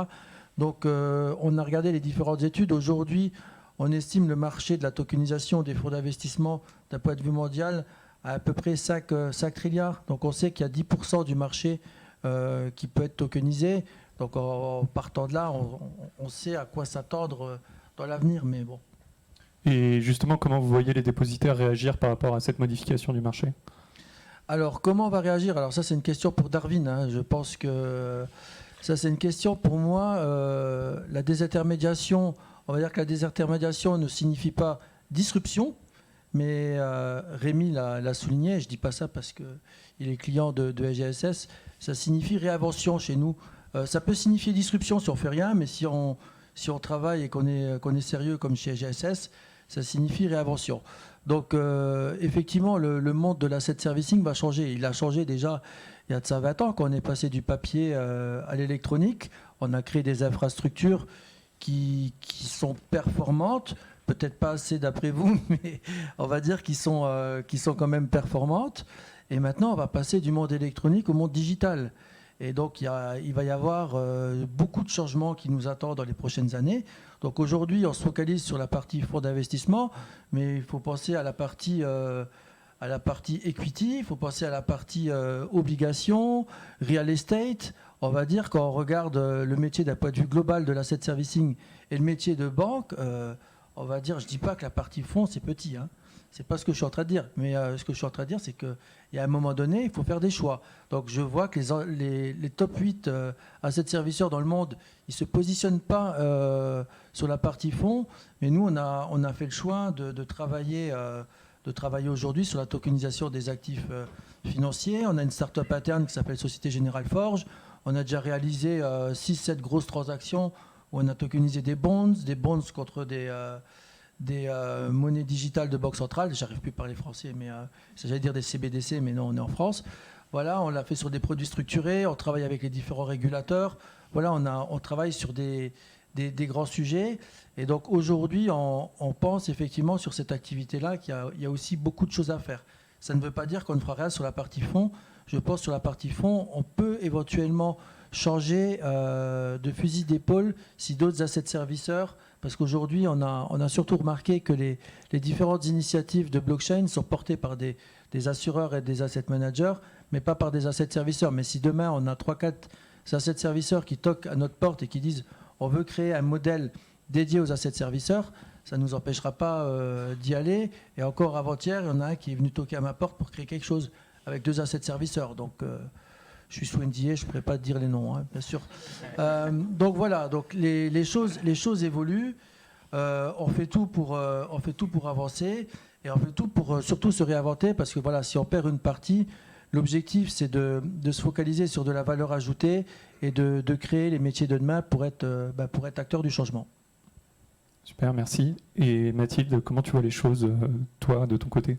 Donc, on a regardé les différentes études. Aujourd'hui, on estime le marché de la tokenisation des fonds d'investissement d'un point de vue mondial à peu près 5 trilliards. Donc, on sait qu'il y a 10% du marché qui peut être tokenisé. Donc, en partant de là, on sait à quoi s'attendre dans l'avenir, mais bon. Et justement, comment vous voyez les dépositaires réagir par rapport à cette modification du marché? Alors, comment on va réagir? Alors ça, c'est une question pour Darwin. Je pense que ça, c'est une question pour moi. La désintermédiation, on va dire que la désintermédiation ne signifie pas disruption, mais Rémi l'a souligné, je ne dis pas ça parce qu'il est client de SGSS, ça signifie réinvention chez nous. Ça peut signifier disruption si on ne fait rien, mais si on travaille et qu'on est sérieux comme chez SGSS, ça signifie réinvention. Donc, effectivement, le monde de l'asset servicing va changer. Il a changé déjà il y a de ça 20 ans, quand on est passé du papier à l'électronique. On a créé des infrastructures qui sont performantes, peut-être pas assez d'après vous, mais on va dire qu'ils sont quand même performantes. Et maintenant, on va passer du monde électronique au monde digital. Et donc, il va y avoir beaucoup de changements qui nous attendent dans les prochaines années. Donc aujourd'hui, on se focalise sur la partie fonds d'investissement, mais il faut penser à la partie equity, il faut penser à la partie obligations, real estate. On va dire, quand on regarde le métier d'un point de vue global de l'asset servicing et le métier de banque, on va dire, je ne dis pas que la partie fonds, c'est petit. C'est pas ce que je suis en train de dire. Mais ce que je suis en train de dire, c'est qu'il y a un moment donné, il faut faire des choix. Donc je vois que les top 8 asset serviceurs dans le monde, ils ne se positionnent pas sur la partie fonds. Mais nous, on a fait le choix de travailler aujourd'hui sur la tokenisation des actifs financiers. On a une start-up interne qui s'appelle Société Générale Forge. On a déjà réalisé 6-7 grosses transactions où on a tokenisé des bonds contre des monnaies digitales de banque centrale. J'arrive plus à parler français, mais j'allais dire des CBDC, mais non, on est en France. Voilà, on l'a fait sur des produits structurés, on travaille avec les différents régulateurs. Voilà, on travaille sur des grands sujets. Et donc aujourd'hui, on pense effectivement sur cette activité-là qu'il y a aussi beaucoup de choses à faire. Ça ne veut pas dire qu'on ne fera rien sur la partie fonds. Je pense sur la partie fonds, on peut éventuellement changer de fusil d'épaule si d'autres assets serviceurs, parce qu'aujourd'hui, on a surtout remarqué que les différentes initiatives de blockchain sont portées par des assureurs et des asset managers, mais pas par des assets serviceurs. Mais si demain, on a 3-4 assets serviceurs qui toquent à notre porte et qui disent on veut créer un modèle dédié aux assets serviceurs, ça ne nous empêchera pas d'y aller. Et encore avant-hier, il y en a un qui est venu toquer à ma porte pour créer quelque chose avec 2 assets serviceurs. Donc, je suis sous NDA, je ne pourrais pas te dire les noms, hein, bien sûr. Donc voilà, donc les choses évoluent. On fait tout pour avancer et on fait tout pour surtout se réinventer parce que voilà, si on perd une partie, l'objectif c'est de se focaliser sur de la valeur ajoutée et de créer les métiers de demain pour être acteur du changement. Super, merci. Et Mathilde, comment tu vois les choses, toi, de ton côté ?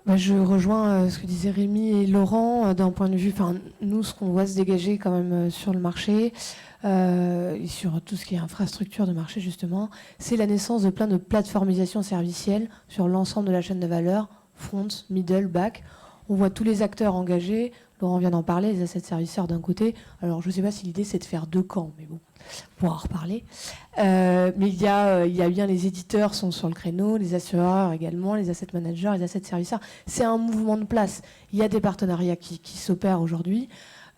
Je rejoins ce que disaient Rémi et Laurent d'un point de vue, nous, ce qu'on voit se dégager quand même sur le marché, et sur tout ce qui est infrastructure de marché justement, c'est la naissance de plein de plateformisation servicielles sur l'ensemble de la chaîne de valeur, front, middle, back. On voit tous les acteurs engagés. Laurent vient d'en parler, les assets serviceurs d'un côté. Alors je ne sais pas si l'idée c'est de faire 2 camps, mais bon, on pourra en reparler. Mais il y a bien les éditeurs sont sur le créneau, les assureurs également, les asset managers, les assets serviceurs. C'est un mouvement de place. Il y a des partenariats qui s'opèrent aujourd'hui.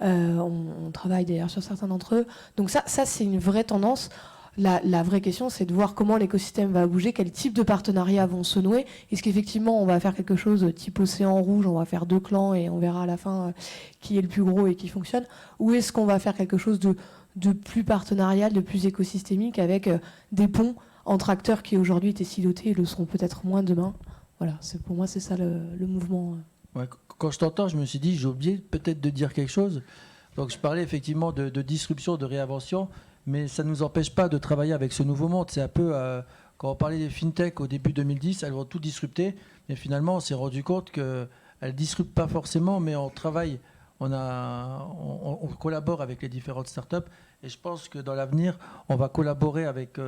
On travaille d'ailleurs sur certains d'entre eux. Donc ça c'est une vraie tendance. La vraie question, c'est de voir comment l'écosystème va bouger, quel type de partenariats vont se nouer. Est-ce qu'effectivement, on va faire quelque chose type Océan Rouge, on va faire 2 clans et on verra à la fin qui est le plus gros et qui fonctionne, ou est-ce qu'on va faire quelque chose de plus partenarial, de plus écosystémique, avec des ponts entre acteurs qui aujourd'hui étaient silotés et le seront peut-être moins demain. Voilà, pour moi, c'est ça le mouvement. Ouais, quand je t'entends, je me suis dit, j'ai oublié peut-être de dire quelque chose. Donc je parlais effectivement de disruption, de réinvention. Mais ça ne nous empêche pas de travailler avec ce nouveau monde. C'est un peu, quand on parlait des fintech au début 2010, elles vont tout disrupter. Mais finalement, on s'est rendu compte qu'elles ne disruptent pas forcément, mais on travaille, on collabore avec les différentes startups. Et je pense que dans l'avenir, on va collaborer avec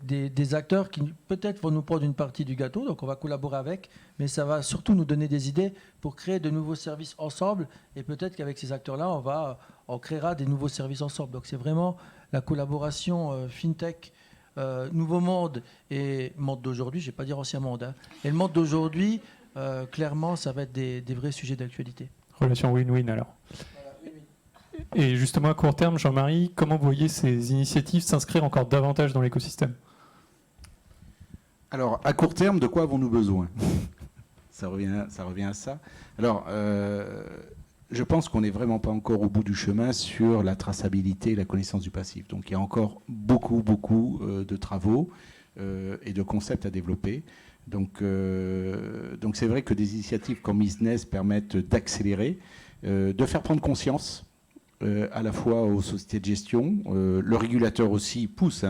des acteurs qui peut-être vont nous prendre une partie du gâteau. Donc on va collaborer avec, mais ça va surtout nous donner des idées pour créer de nouveaux services ensemble. Et peut-être qu'avec ces acteurs-là, on créera des nouveaux services ensemble. Donc c'est vraiment la collaboration fintech, nouveau monde et monde d'aujourd'hui, je ne vais pas dire ancien monde. Hein. Et le monde d'aujourd'hui, clairement, ça va être des vrais sujets d'actualité. Relation win-win alors. Et justement, à court terme, Jean-Marie, comment vous voyez ces initiatives s'inscrire encore davantage dans l'écosystème ? Alors, à court terme, de quoi avons-nous besoin ? Ça revient à ça. Alors, je pense qu'on n'est vraiment pas encore au bout du chemin sur la traçabilité et la connaissance du passif. Donc il y a encore beaucoup de travaux et de concepts à développer. Donc c'est vrai que des initiatives comme Business permettent d'accélérer, de faire prendre conscience à la fois aux sociétés de gestion. Le régulateur aussi pousse,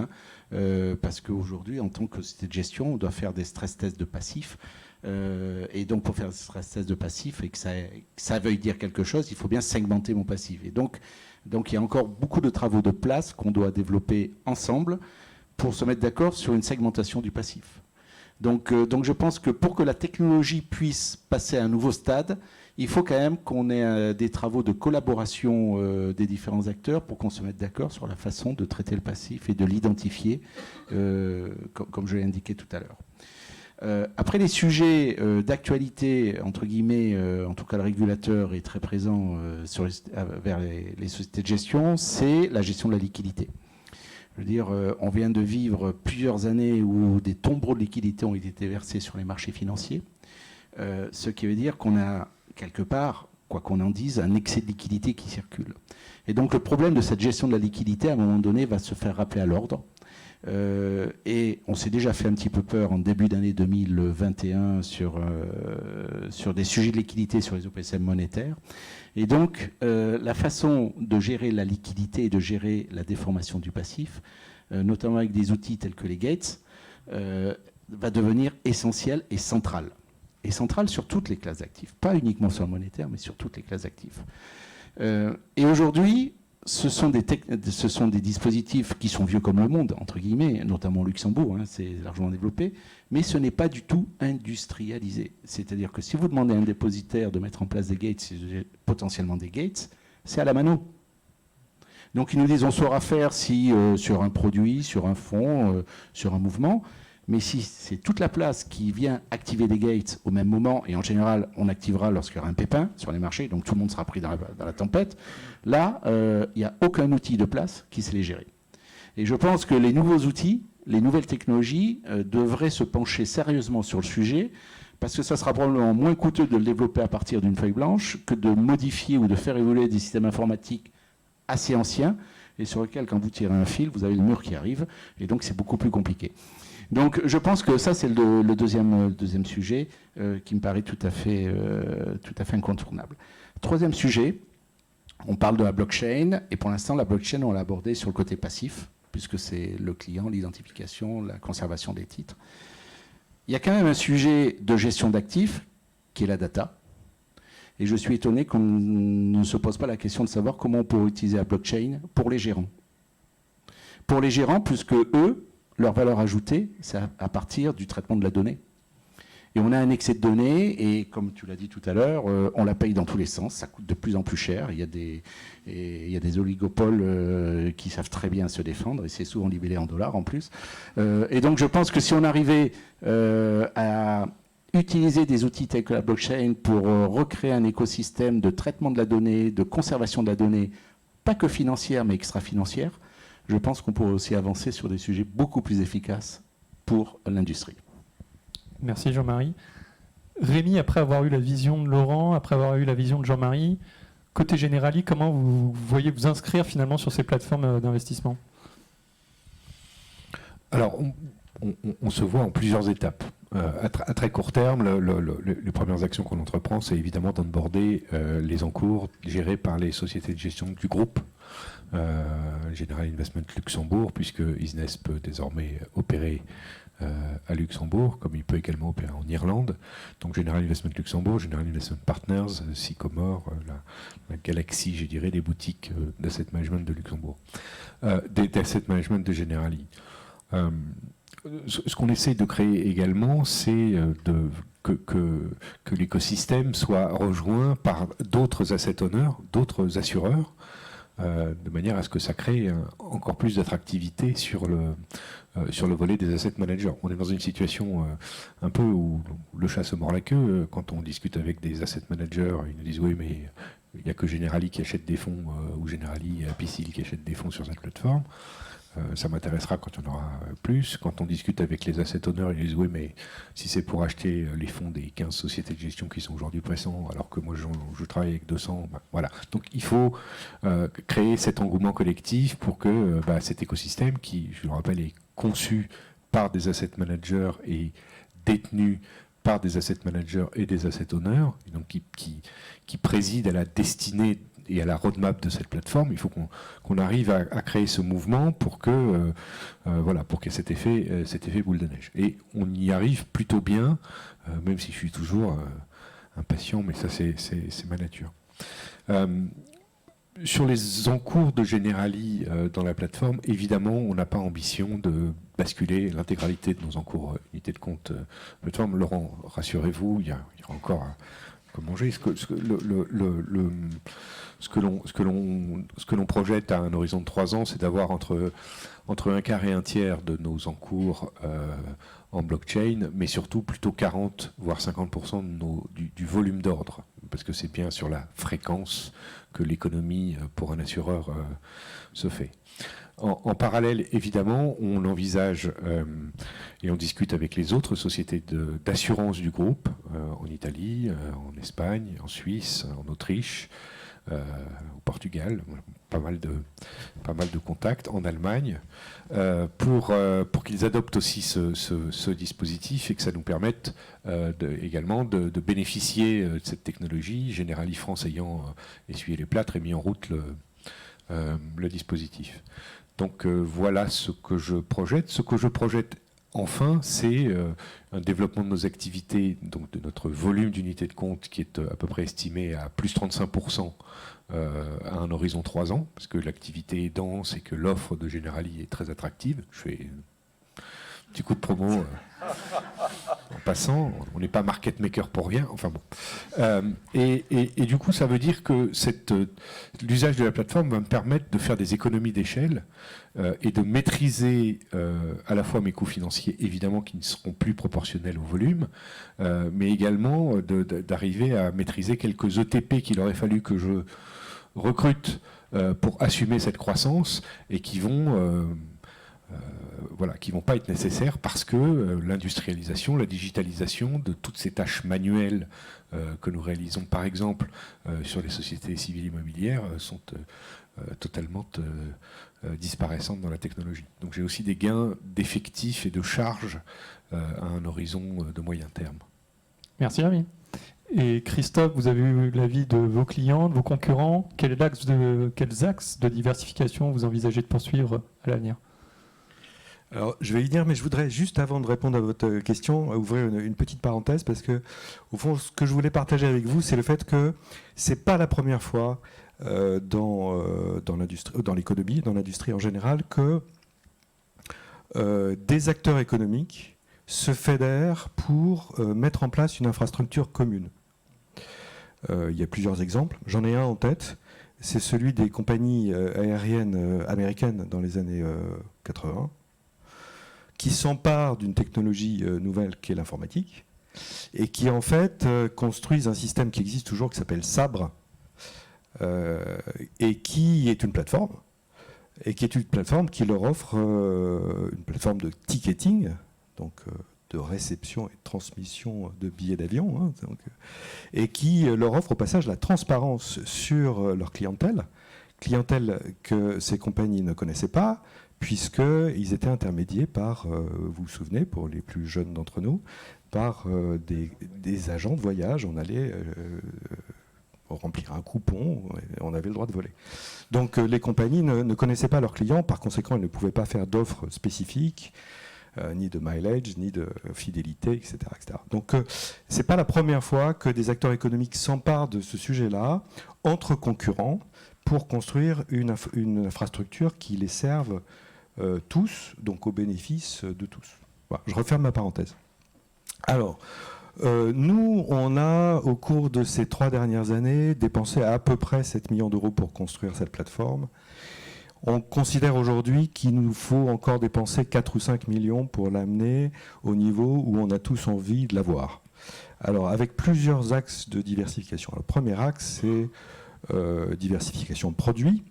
parce qu'aujourd'hui, en tant que société de gestion, on doit faire des stress tests de passifs. Et donc, pour faire un stress test de passif et que ça veuille dire quelque chose, il faut bien segmenter mon passif. Et donc il y a encore beaucoup de travaux de place qu'on doit développer ensemble pour se mettre d'accord sur une segmentation du passif. Donc je pense que pour que la technologie puisse passer à un nouveau stade, il faut quand même qu'on ait des travaux de collaboration des différents acteurs pour qu'on se mette d'accord sur la façon de traiter le passif et de l'identifier, comme je l'ai indiqué tout à l'heure. Après les sujets d'actualité, entre guillemets, en tout cas le régulateur est très présent vers les sociétés de gestion, c'est la gestion de la liquidité. Je veux dire, on vient de vivre plusieurs années où des tombereaux de liquidité ont été versés sur les marchés financiers, ce qui veut dire qu'on a quelque part, quoi qu'on en dise, un excès de liquidité qui circule. Et donc le problème de cette gestion de la liquidité, à un moment donné, va se faire rappeler à l'ordre. Et on s'est déjà fait un petit peu peur en début d'année 2021 sur des sujets de liquidité sur les OPCM monétaires. Et donc, la façon de gérer la liquidité et de gérer la déformation du passif, notamment avec des outils tels que les gates, va devenir essentielle et centrale. Et centrale sur toutes les classes d'actifs, pas uniquement sur le monétaire, mais sur toutes les classes d'actifs. Et aujourd'hui, ce sont des dispositifs qui sont vieux comme le monde, entre guillemets, notamment au Luxembourg, c'est largement développé, mais ce n'est pas du tout industrialisé. C'est-à-dire que si vous demandez à un dépositaire de mettre en place des gates, potentiellement des gates, c'est à la mano. Donc ils nous disent on saura faire si sur un produit, sur un fonds, sur un mouvement, mais si c'est toute la place qui vient activer des gates au même moment, et en général on activera lorsqu'il y aura un pépin sur les marchés, donc tout le monde sera pris dans la tempête, là il n'y a aucun outil de place qui sait les gérer. Et je pense que les nouveaux outils, les nouvelles technologies devraient se pencher sérieusement sur le sujet, parce que ça sera probablement moins coûteux de le développer à partir d'une feuille blanche que de modifier ou de faire évoluer des systèmes informatiques assez anciens, et sur lesquels, quand vous tirez un fil, vous avez le mur qui arrive, et donc c'est beaucoup plus compliqué. Donc je pense que ça, c'est le deuxième sujet qui me paraît tout à fait incontournable. Troisième sujet, on parle de la blockchain, et pour l'instant, la blockchain, on l'a abordée sur le côté passif, puisque c'est le client, l'identification, la conservation des titres. Il y a quand même un sujet de gestion d'actifs, qui est la data. Et je suis étonné qu'on ne se pose pas la question de savoir comment on peut utiliser la blockchain pour les gérants. Pour les gérants, puisque eux, leur valeur ajoutée, c'est à partir du traitement de la donnée. Et on a un excès de données, et comme tu l'as dit tout à l'heure, on la paye dans tous les sens, ça coûte de plus en plus cher. Il y a des oligopoles qui savent très bien se défendre, et c'est souvent libellé en dollars en plus. Et donc je pense que si on arrivait à utiliser des outils tels que la blockchain pour recréer un écosystème de traitement de la donnée, de conservation de la donnée, pas que financière, mais extra-financière, je pense qu'on pourrait aussi avancer sur des sujets beaucoup plus efficaces pour l'industrie. Merci Jean-Marie. Rémi, après avoir eu la vision de Laurent, après avoir eu la vision de Jean-Marie, côté Generali, comment vous voyez vous inscrire finalement sur ces plateformes d'investissement? Alors, on se voit en plusieurs étapes. À très court terme, les premières actions qu'on entreprend, c'est évidemment d'onboarder les encours gérés par les sociétés de gestion du groupe General Investment Luxembourg, puisque Isnes peut désormais opérer à Luxembourg, comme il peut également opérer en Irlande. Donc General Investment Luxembourg, General Investment Partners, Sycomore, la galaxie, je dirais, des boutiques d'asset management de Luxembourg, d'asset management de Generali. Ce qu'on essaie de créer également, c'est que l'écosystème soit rejoint par d'autres asset owners, d'autres assureurs, de manière à ce que ça crée encore plus d'attractivité sur le volet des asset managers. On est dans une situation un peu où le chat se mord la queue. Quand on discute avec des asset managers, ils nous disent oui, mais il n'y a que Generali qui achète des fonds ou Generali et Apicil qui achètent des fonds sur cette plateforme. Ça m'intéressera quand il y en aura plus. Quand on discute avec les asset owners, ils disent oui, mais si c'est pour acheter les fonds des 15 sociétés de gestion qui sont aujourd'hui présentes, alors que moi je travaille avec 200, ben, voilà. Donc il faut créer cet engouement collectif pour que cet écosystème qui, je le rappelle, est conçu par des asset managers et détenu par des asset managers et des asset owners, et donc qui préside à la destinée et à la roadmap de cette plateforme. Il faut qu'on arrive à créer ce mouvement pour que pour qu'il y ait cet effet boule de neige. Et on y arrive plutôt bien, même si je suis toujours impatient, mais ça c'est ma nature. Sur les encours de Generali dans la plateforme, évidemment, on n'a pas ambition de basculer l'intégralité de nos encours unités de compte plateforme. Laurent, rassurez-vous, il y aura encore à manger. Ce que l'on projette à un horizon de 3 ans, c'est d'avoir entre un quart et un tiers de nos encours en blockchain, mais surtout plutôt 40 voire 50% du volume d'ordre, parce que c'est bien sur la fréquence que l'économie pour un assureur se fait. En parallèle, évidemment, on envisage et on discute avec les autres sociétés d'assurance du groupe, en Italie, en Espagne, en Suisse, en Autriche, au Portugal, pas mal de contacts, en Allemagne, pour qu'ils adoptent aussi ce dispositif et que ça nous permette également de bénéficier de cette technologie, Generali France ayant essuyé les plâtres et mis en route le dispositif. Donc voilà ce que je projette. Ce que je projette enfin, c'est un développement de nos activités, donc de notre volume d'unités de compte qui est à peu près estimé à plus 35% à un horizon 3 ans, parce que l'activité est dense et que l'offre de Generali est très attractive. Je fais un petit coup de promo en passant. On n'est pas market maker pour rien. Enfin bon. Et du coup, ça veut dire que l'usage de la plateforme va me permettre de faire des économies d'échelle et de maîtriser à la fois mes coûts financiers, évidemment, qui ne seront plus proportionnels au volume, mais également d'arriver à maîtriser quelques ETP qu'il aurait fallu que je recrute pour assumer cette croissance et qui vont voilà, qui ne vont pas être nécessaires parce que l'industrialisation, la digitalisation de toutes ces tâches manuelles que nous réalisons, par exemple, sur les sociétés civiles immobilières, sont totalement disparaissantes dans la technologie. Donc j'ai aussi des gains d'effectifs et de charges à un horizon de moyen terme. Merci Rémi. Et Christophe, vous avez eu l'avis de vos clients, de vos concurrents. Quels axes de diversification vous envisagez de poursuivre à l'avenir ? Alors, je vais y venir, mais je voudrais, juste avant de répondre à votre question, ouvrir une petite parenthèse, parce que, au fond, ce que je voulais partager avec vous, c'est le fait que ce n'est pas la première fois dans l'industrie, dans l'économie, dans l'industrie en général, que des acteurs économiques se fédèrent pour mettre en place une infrastructure commune. Il y a plusieurs exemples. J'en ai un en tête. C'est celui des compagnies aériennes américaines dans les années 80, qui s'emparent d'une technologie nouvelle qui est l'informatique, et qui en fait construisent un système qui existe toujours, qui s'appelle Sabre, et qui est une plateforme, qui leur offre une plateforme de ticketing, donc de réception et de transmission de billets d'avion, hein, et qui leur offre au passage la transparence sur leur clientèle que ces compagnies ne connaissaient pas, puisqu'ils étaient intermédiés par, vous vous souvenez, pour les plus jeunes d'entre nous, par des agents de voyage. On allait remplir un coupon, et on avait le droit de voler. Donc les compagnies ne connaissaient pas leurs clients, par conséquent, elles ne pouvaient pas faire d'offres spécifiques, ni de mileage, ni de fidélité, etc. etc. Donc ce n'est pas la première fois que des acteurs économiques s'emparent de ce sujet-là, entre concurrents, pour construire une infrastructure qui les serve tous, donc au bénéfice de tous. Voilà, je referme ma parenthèse. Alors, nous, on a, au cours de ces 3 dernières années, dépensé à peu près 7 millions d'euros pour construire cette plateforme. On considère aujourd'hui qu'il nous faut encore dépenser 4 ou 5 millions pour l'amener au niveau où on a tous envie de l'avoir. Alors, avec plusieurs axes de diversification. Alors, le premier axe, c'est diversification de produits.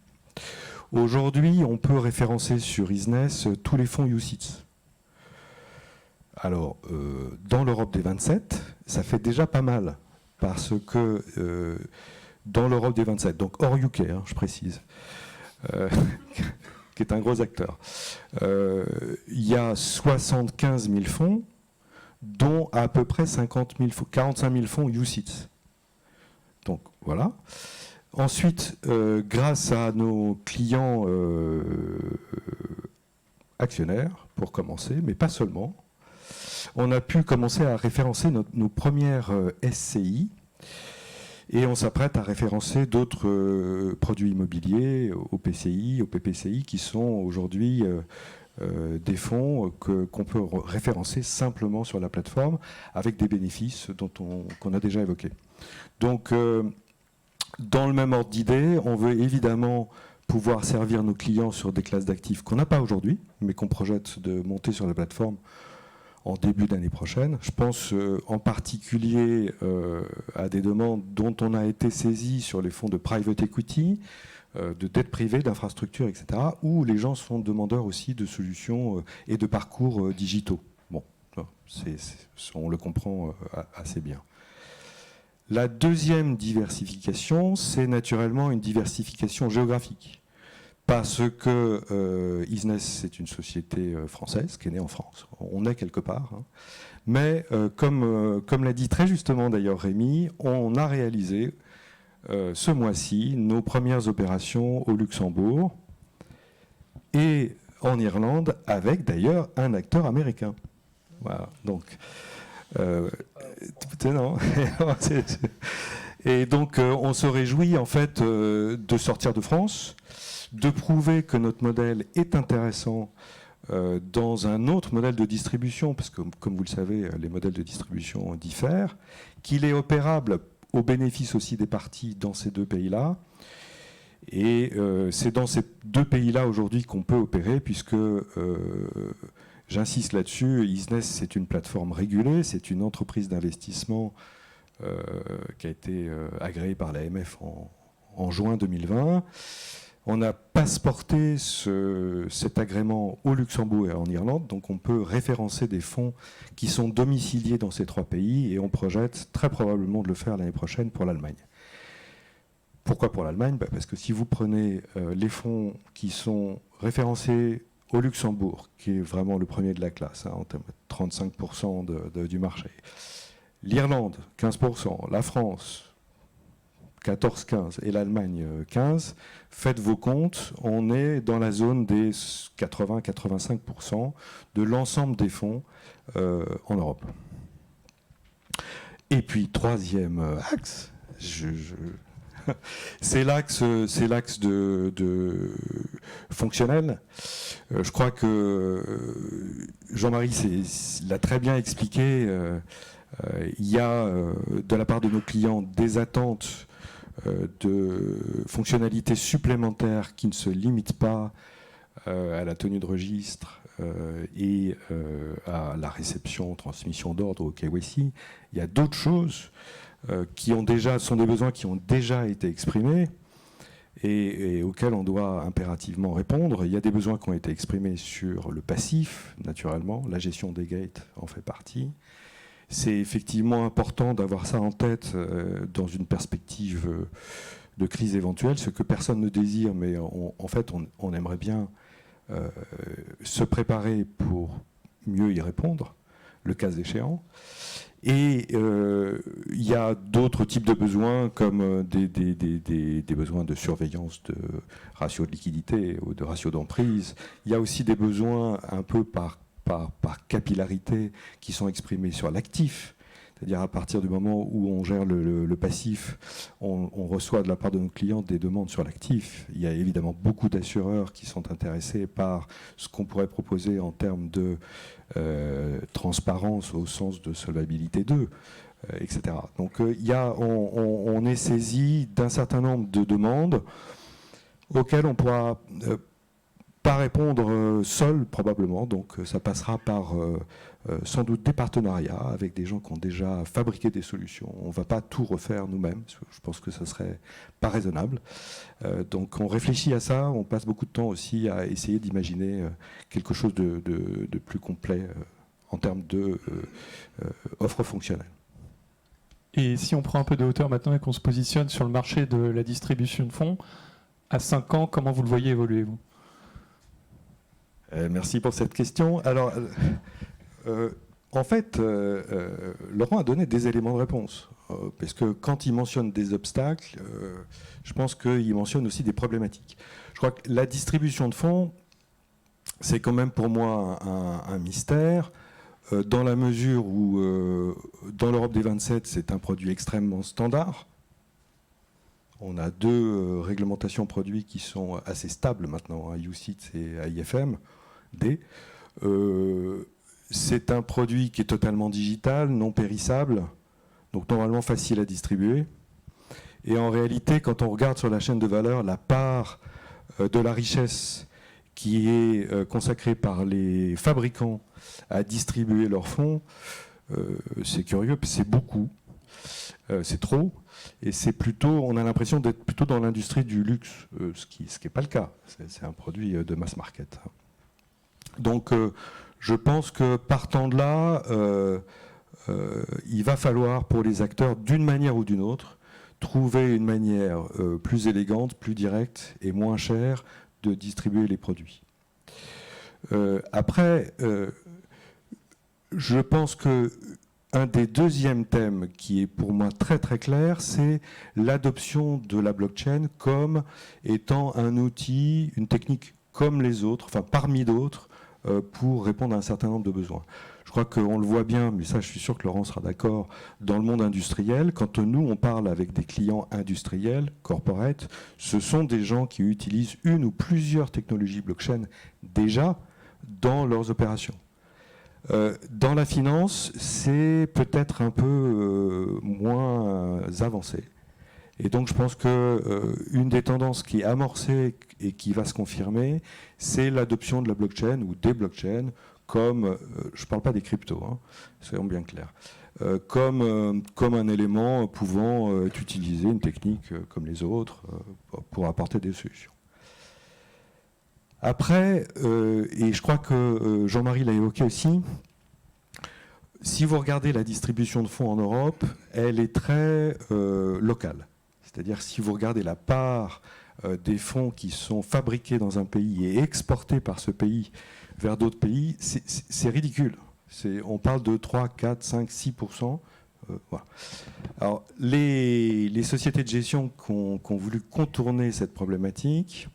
Aujourd'hui, on peut référencer sur Isness tous les fonds UCITS. Alors, dans l'Europe des 27, ça fait déjà pas mal, parce que dans l'Europe des 27, donc hors UK, hein, je précise, qui est un gros acteur, il y a 75 000 fonds, dont à peu près 45 000 fonds UCITS. Donc, voilà. Ensuite, grâce à nos clients actionnaires, pour commencer, mais pas seulement, on a pu commencer à référencer nos premières SCI, et on s'apprête à référencer d'autres produits immobiliers au PCI, au PPCI, qui sont aujourd'hui des fonds qu'on peut référencer simplement sur la plateforme, avec des bénéfices qu'on a déjà évoqués. Donc, dans le même ordre d'idée, on veut évidemment pouvoir servir nos clients sur des classes d'actifs qu'on n'a pas aujourd'hui, mais qu'on projette de monter sur la plateforme en début d'année prochaine. Je pense en particulier à des demandes dont on a été saisi sur les fonds de private equity, de dette privée, d'infrastructures, etc., où les gens sont demandeurs aussi de solutions et de parcours digitaux. Bon, on le comprend assez bien. La deuxième diversification, c'est naturellement une diversification géographique. Parce que Isness, c'est une société française qui est née en France. On est quelque part. Hein. Mais comme l'a dit très justement d'ailleurs Rémi, on a réalisé ce mois-ci nos premières opérations au Luxembourg et en Irlande, avec d'ailleurs un acteur américain. Voilà. Donc, non. Et donc, on se réjouit en fait de sortir de France, de prouver que notre modèle est intéressant dans un autre modèle de distribution, parce que, comme vous le savez, les modèles de distribution diffèrent, qu'il est opérable au bénéfice aussi des parties dans ces 2 pays-là. Et c'est dans ces 2 pays-là aujourd'hui qu'on peut opérer, puisque, j'insiste là-dessus, Isness, c'est une plateforme régulée, c'est une entreprise d'investissement qui a été agréée par l'AMF en juin 2020. On a passeporté cet agrément au Luxembourg et en Irlande, donc on peut référencer des fonds qui sont domiciliés dans ces 3 pays et on projette très probablement de le faire l'année prochaine pour l'Allemagne. Pourquoi pour l'Allemagne ? Parce que si vous prenez les fonds qui sont référencés au Luxembourg, qui est vraiment le premier de la classe, en termes de 35% du marché, l'Irlande, 15%, la France, 14-15 et l'Allemagne 15, faites vos comptes, on est dans la zone des 80-85% de l'ensemble des fonds en Europe. Et puis, troisième axe, c'est l'axe de fonctionnel. Je crois que Jean-Marie l'a très bien expliqué. Il y a de la part de nos clients des attentes de fonctionnalités supplémentaires qui ne se limitent pas à la tenue de registre et à la réception, transmission d'ordre au KYC. Il y a d'autres choses qui sont des besoins qui ont déjà été exprimés et auxquels on doit impérativement répondre. Il y a des besoins qui ont été exprimés sur le passif, naturellement. La gestion des gates en fait partie. C'est effectivement important d'avoir ça en tête dans une perspective de crise éventuelle, ce que personne ne désire, mais en fait, on aimerait bien se préparer pour mieux y répondre, le cas échéant. Et il y a d'autres types de besoins, comme des besoins de surveillance de ratio de liquidité ou de ratio d'emprise. Il y a aussi des besoins un peu par capillarité qui sont exprimés sur l'actif. C'est-à-dire à partir du moment où on gère le passif, on reçoit de la part de nos clients des demandes sur l'actif. Il y a évidemment beaucoup d'assureurs qui sont intéressés par ce qu'on pourrait proposer en termes de transparence au sens de solvabilité 2, etc. Donc on est saisi d'un certain nombre de demandes auxquelles on pourra pas répondre seul probablement, donc ça passera par sans doute des partenariats avec des gens qui ont déjà fabriqué des solutions. On ne va pas tout refaire nous-mêmes, je pense que ce serait pas raisonnable. Donc on réfléchit à ça, on passe beaucoup de temps aussi à essayer d'imaginer quelque chose de plus complet en termes d'offres fonctionnelles. Et si on prend un peu de hauteur maintenant et qu'on se positionne sur le marché de la distribution de fonds, à 5 ans, comment vous le voyez évoluer, vous ? Merci pour cette question. Alors, en fait, Laurent a donné des éléments de réponse. Parce que quand il mentionne des obstacles, je pense qu'il mentionne aussi des problématiques. Je crois que la distribution de fonds, c'est quand même pour moi un mystère, dans la mesure où, dans l'Europe des 27, c'est un produit extrêmement standard. On a 2 réglementations produits qui sont assez stables maintenant, UCITS et AIFMD. C'est un produit qui est totalement digital, non périssable, donc normalement facile à distribuer. Et en réalité, quand on regarde sur la chaîne de valeur, la part de la richesse qui est consacrée par les fabricants à distribuer leurs fonds, c'est curieux, c'est beaucoup, c'est trop. Et c'est plutôt, on a l'impression d'être plutôt dans l'industrie du luxe, ce qui n'est pas le cas. C'est un produit de mass market. Donc, je pense que partant de là, il va falloir pour les acteurs, d'une manière ou d'une autre, trouver une manière plus élégante, plus directe et moins chère de distribuer les produits. Après, je pense que un des deuxièmes thèmes qui est pour moi très très clair, c'est l'adoption de la blockchain comme étant un outil, une technique comme les autres, enfin parmi d'autres, pour répondre à un certain nombre de besoins. Je crois qu'on le voit bien, mais ça je suis sûr que Laurent sera d'accord, dans le monde industriel, quand nous on parle avec des clients industriels, corporate, ce sont des gens qui utilisent une ou plusieurs technologies blockchain déjà dans leurs opérations. Dans la finance, c'est peut-être un peu moins avancé. Et donc je pense qu'une des tendances qui est amorcée et qui va se confirmer, c'est l'adoption de la blockchain ou des blockchains comme, je ne parle pas des cryptos, soyons bien clairs, comme un élément pouvant être utilisé, une technique comme les autres, pour apporter des solutions. Après, et je crois que Jean-Marie l'a évoqué aussi, si vous regardez la distribution de fonds en Europe, elle est très locale. C'est-à-dire si vous regardez la part des fonds qui sont fabriqués dans un pays et exportés par ce pays vers d'autres pays, c'est ridicule. On parle de 3, 4, 5, 6%. Voilà. Alors, les sociétés de gestion qui ont voulu contourner cette problématique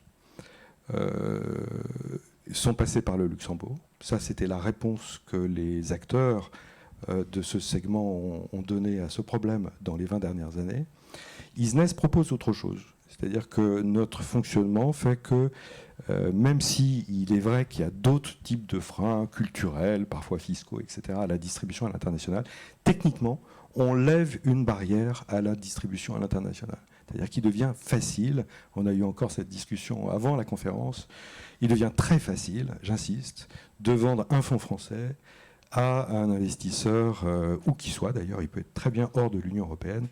sont passées par le Luxembourg. Ça, c'était la réponse que les acteurs de ce segment ont donné à ce problème dans les 20 dernières années. Isnes propose autre chose. C'est-à-dire que notre fonctionnement fait que, même s'il est vrai qu'il y a d'autres types de freins culturels, parfois fiscaux, etc., à la distribution à l'international, techniquement, on lève une barrière à la distribution à l'international. C'est-à-dire qu'il devient facile, on a eu encore cette discussion avant la conférence, il devient très facile, j'insiste, de vendre un fonds français à un investisseur, où qu'il soit d'ailleurs, il peut être très bien hors de l'Union européenne,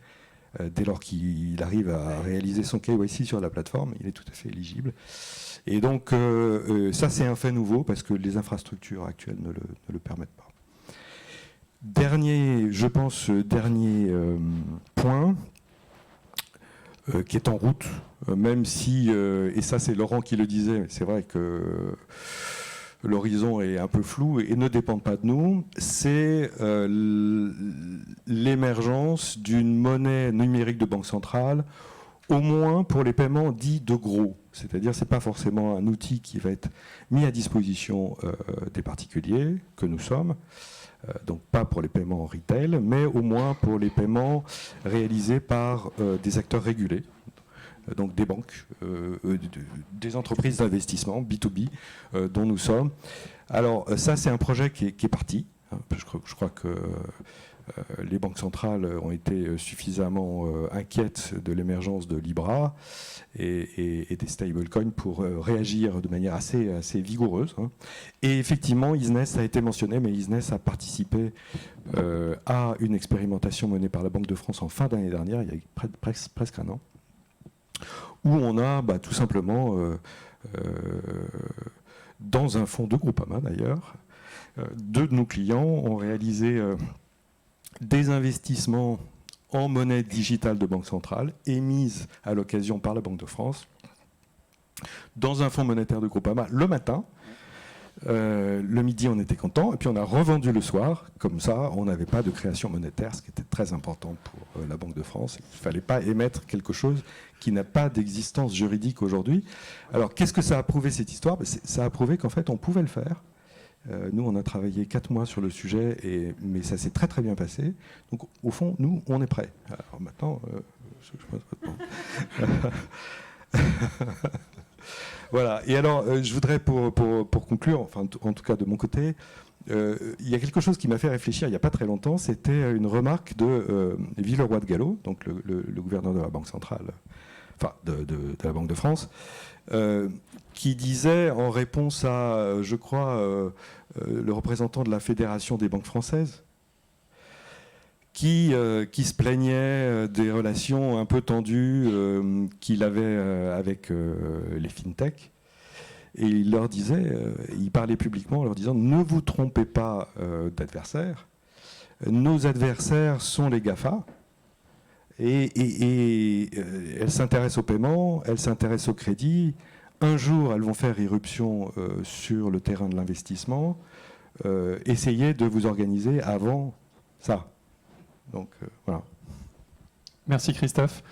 dès lors qu'il arrive à réaliser son KYC sur la plateforme, il est tout à fait éligible. Et donc ça c'est un fait nouveau parce que les infrastructures actuelles ne le permettent pas. Dernier point qui est en route, même si, et ça c'est Laurent qui le disait, c'est vrai que l'horizon est un peu flou et ne dépend pas de nous, c'est l'émergence d'une monnaie numérique de banque centrale, au moins pour les paiements dits de gros. C'est-à-dire ce n'est pas forcément un outil qui va être mis à disposition des particuliers, que nous sommes, donc pas pour les paiements en retail, mais au moins pour les paiements réalisés par des acteurs régulés, donc des banques, des entreprises d'investissement, B2B, dont nous sommes. Alors ça, c'est un projet qui est parti. Je crois que les banques centrales ont été suffisamment inquiètes de l'émergence de Libra et des stablecoins pour réagir de manière assez vigoureuse. Et effectivement, Isnes a été mentionné, mais Isnes a participé à une expérimentation menée par la Banque de France en fin d'année dernière, il y a presque un an, où on a tout simplement, dans un fonds de Groupama d'ailleurs, deux de nos clients ont réalisé des investissements en monnaie digitale de banque centrale émise à l'occasion par la Banque de France dans un fonds monétaire de Groupama le matin. Le midi, on était content, et puis on a revendu le soir. Comme ça, on n'avait pas de création monétaire, ce qui était très important pour la Banque de France. Il ne fallait pas émettre quelque chose qui n'a pas d'existence juridique aujourd'hui. Alors, qu'est-ce que ça a prouvé, cette histoire ? Ça a prouvé qu'en fait, on pouvait le faire. Nous, on a travaillé 4 mois sur le sujet, mais ça s'est très très bien passé. Donc, au fond, nous, on est prêts. Alors maintenant, voilà. Et alors, je voudrais, pour conclure, enfin, en tout cas de mon côté, il y a quelque chose qui m'a fait réfléchir il n'y a pas très longtemps. C'était une remarque de Villeroy de Galhau, donc le gouverneur de la Banque centrale, enfin de la Banque de France, qui disait en réponse à, je crois, le représentant de la Fédération des banques françaises, qui se plaignait des relations un peu tendues qu'il avait avec les fintech. Et il leur disait, il parlait publiquement en leur disant « Ne vous trompez pas d'adversaires, nos adversaires sont les GAFA, et elles s'intéressent au paiement, elles s'intéressent au crédit. Un jour, elles vont faire irruption sur le terrain de l'investissement. Essayez de vous organiser avant ça. » Donc voilà. Merci Christophe.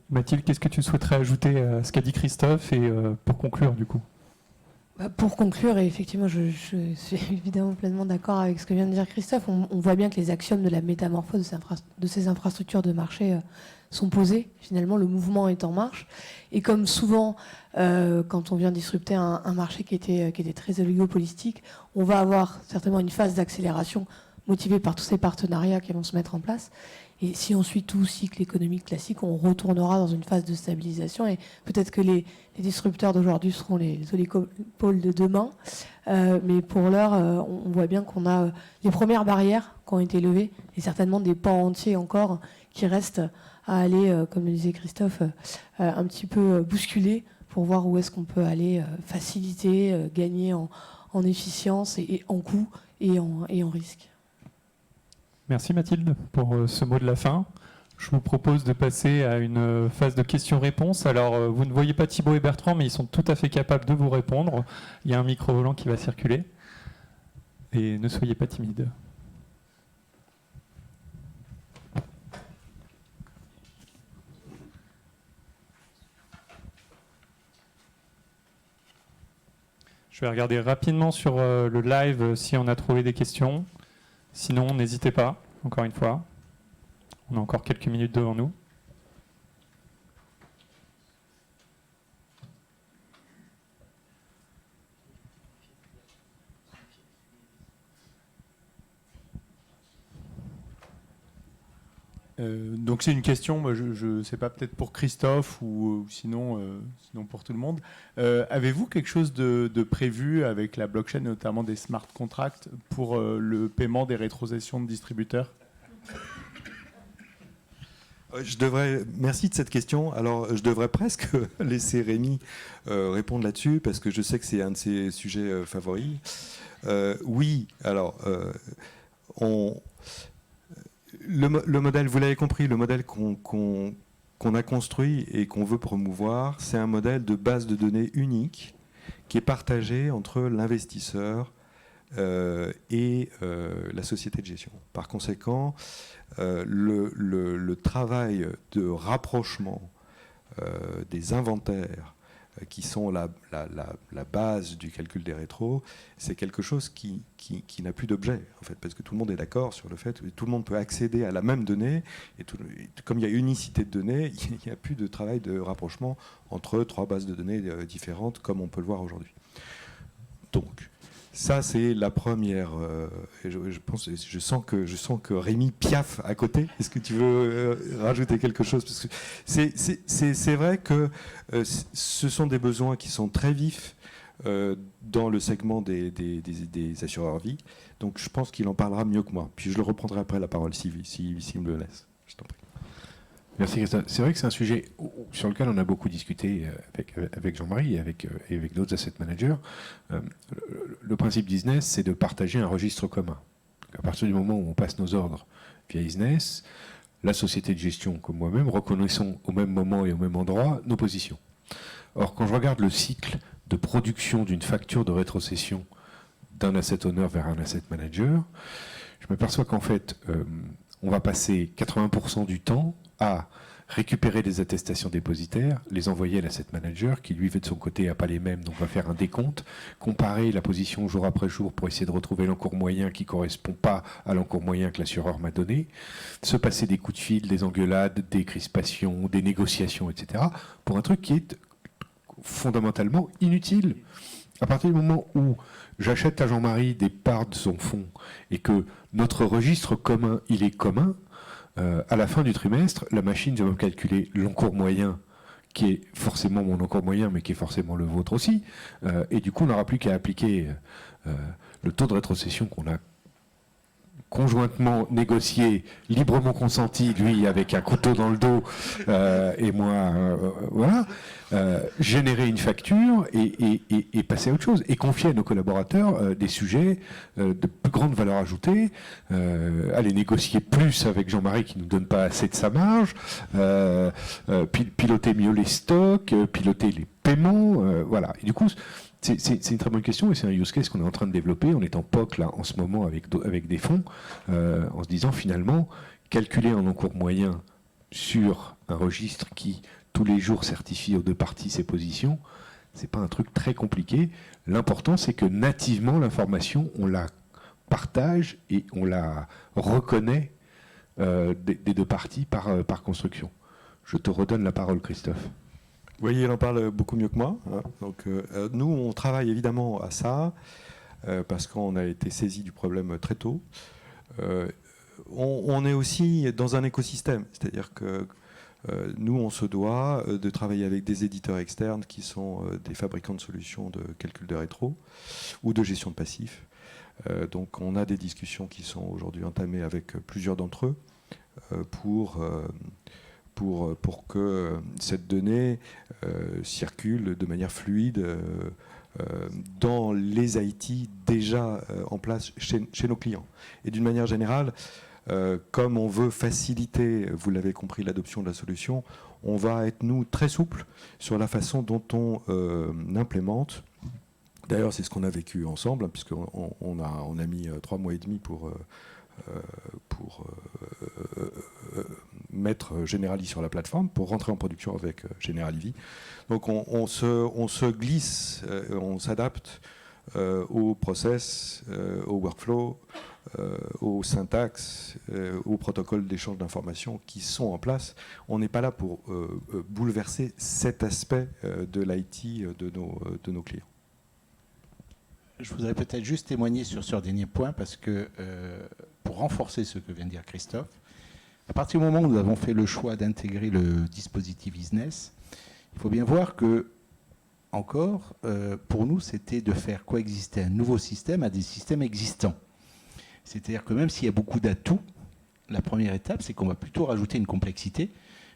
Mathilde, qu'est-ce que tu souhaiterais ajouter à ce qu'a dit Christophe et pour conclure du coup ? Pour conclure, et effectivement, je suis évidemment pleinement d'accord avec ce que vient de dire Christophe. On voit bien que les axiomes de la métamorphose de ces infrastructures de marché sont posés. Finalement, le mouvement est en marche. Et comme souvent, quand on vient disrupter un marché qui était très oligopolistique, on va avoir certainement une phase d'accélération motivée par tous ces partenariats qui vont se mettre en place. Et si on suit tout cycle économique classique, on retournera dans une phase de stabilisation et peut-être que les disrupteurs d'aujourd'hui seront les oligopoles de demain. Mais pour l'heure, on voit bien qu'on a les premières barrières qui ont été levées et certainement des pans entiers encore qui restent aller, comme le disait Christophe, un petit peu bousculer pour voir où est-ce qu'on peut aller faciliter, gagner en efficience et en coût et en risque. Merci Mathilde pour ce mot de la fin. Je vous propose de passer à une phase de questions-réponses. Alors, vous ne voyez pas Thibaut et Bertrand, mais ils sont tout à fait capables de vous répondre. Il y a un micro volant qui va circuler. Et ne soyez pas timides. Je vais regarder rapidement sur le live si on a trouvé des questions. Sinon, n'hésitez pas, encore une fois. On a encore quelques minutes devant nous. Donc c'est une question, moi, je ne sais pas, peut-être pour Christophe ou sinon pour tout le monde. Avez-vous quelque chose de prévu avec la blockchain, notamment des smart contracts, pour le paiement des rétrocessions de distributeurs ? Merci de cette question. Alors, je devrais presque laisser Rémi répondre là-dessus, parce que je sais que c'est un de ses sujets favoris. Oui, alors, le modèle, vous l'avez compris, le modèle qu'on a construit et qu'on veut promouvoir, c'est un modèle de base de données unique qui est partagé entre l'investisseur et la société de gestion. Par conséquent, le travail de rapprochement des inventaires qui sont la base du calcul des rétros, c'est quelque chose qui n'a plus d'objet, en fait, parce que tout le monde est d'accord sur le fait que tout le monde peut accéder à la même donnée, et comme il y a unicité de données, il n'y a plus de travail de rapprochement entre trois bases de données différentes, comme on peut le voir aujourd'hui. Donc, ça, c'est la première. Je sens que Rémi piaffe à côté. Est-ce que tu veux rajouter quelque chose? Parce que c'est vrai que ce sont des besoins qui sont très vifs dans le segment des assureurs vie. Donc, je pense qu'il en parlera mieux que moi. Puis je le reprendrai après la parole s'il me le laisse. Je t'en prie. Merci Christophe. C'est vrai que c'est un sujet sur lequel on a beaucoup discuté avec Jean-Marie et avec d'autres asset managers. Le principe d'Isness, c'est de partager un registre commun. À partir du moment où on passe nos ordres via Isness, la société de gestion comme moi-même reconnaissons au même moment et au même endroit nos positions. Or, quand je regarde le cycle de production d'une facture de rétrocession d'un asset owner vers un asset manager, je m'aperçois qu'en fait, on va passer 80% du temps à récupérer des attestations dépositaires, les envoyer à l'asset manager, qui lui, de son côté, n'a pas les mêmes, donc va faire un décompte, comparer la position jour après jour pour essayer de retrouver l'encours moyen qui ne correspond pas à l'encours moyen que l'assureur m'a donné, se passer des coups de fil, des engueulades, des crispations, des négociations, etc., pour un truc qui est fondamentalement inutile. À partir du moment où j'achète à Jean-Marie des parts de son fonds et que notre registre commun, il est commun, à la fin du trimestre, la machine va me calculer l'encours moyen, qui est forcément mon encours moyen, mais qui est forcément le vôtre aussi. Et du coup, on n'aura plus qu'à appliquer le taux de rétrocession qu'on a conjointement négocié, librement consenti, lui avec un couteau dans le dos, et moi, voilà, générer une facture et passer à autre chose, et confier à nos collaborateurs des sujets de plus grande valeur ajoutée, aller négocier plus avec Jean-Marie qui ne nous donne pas assez de sa marge, piloter mieux les stocks, piloter les paiements, voilà. Et du coup, c'est une très bonne question et c'est un use case qu'on est en train de développer. On est en POC là en ce moment avec des fonds, en se disant finalement, calculer un encours moyen sur un registre qui tous les jours certifie aux deux parties ses positions, c'est pas un truc très compliqué. L'important c'est que nativement l'information, on la partage et on la reconnaît des deux parties par construction. Je te redonne la parole, Christophe. Vous voyez, elle en parle beaucoup mieux que moi. Hein. Donc, nous, on travaille évidemment à ça, parce qu'on a été saisi du problème très tôt. On est aussi dans un écosystème, c'est-à-dire que nous, on se doit de travailler avec des éditeurs externes qui sont des fabricants de solutions de calcul de rétro ou de gestion de passifs. Donc, on a des discussions qui sont aujourd'hui entamées avec plusieurs d'entre eux pour pour que cette donnée circule de manière fluide dans les IT déjà en place chez nos clients. Et d'une manière générale, comme on veut faciliter, vous l'avez compris, l'adoption de la solution, on va être, nous, très souple sur la façon dont on implémente. D'ailleurs, c'est ce qu'on a vécu ensemble, hein, puisqu'on a mis 3 mois et demi pour mettre Generali sur la plateforme, pour rentrer en production avec Generali. Donc on se glisse, on s'adapte au process, au workflow, aux syntaxes, aux protocoles d'échange d'informations qui sont en place. On n'est pas là pour bouleverser cet aspect de l'IT de nos clients. Je voudrais peut-être juste témoigner sur ce dernier point parce que, pour renforcer ce que vient de dire Christophe, à partir du moment où nous avons fait le choix d'intégrer le dispositif business, il faut bien voir que, encore, pour nous, c'était de faire coexister un nouveau système à des systèmes existants. C'est-à-dire que même s'il y a beaucoup d'atouts, la première étape, c'est qu'on va plutôt rajouter une complexité,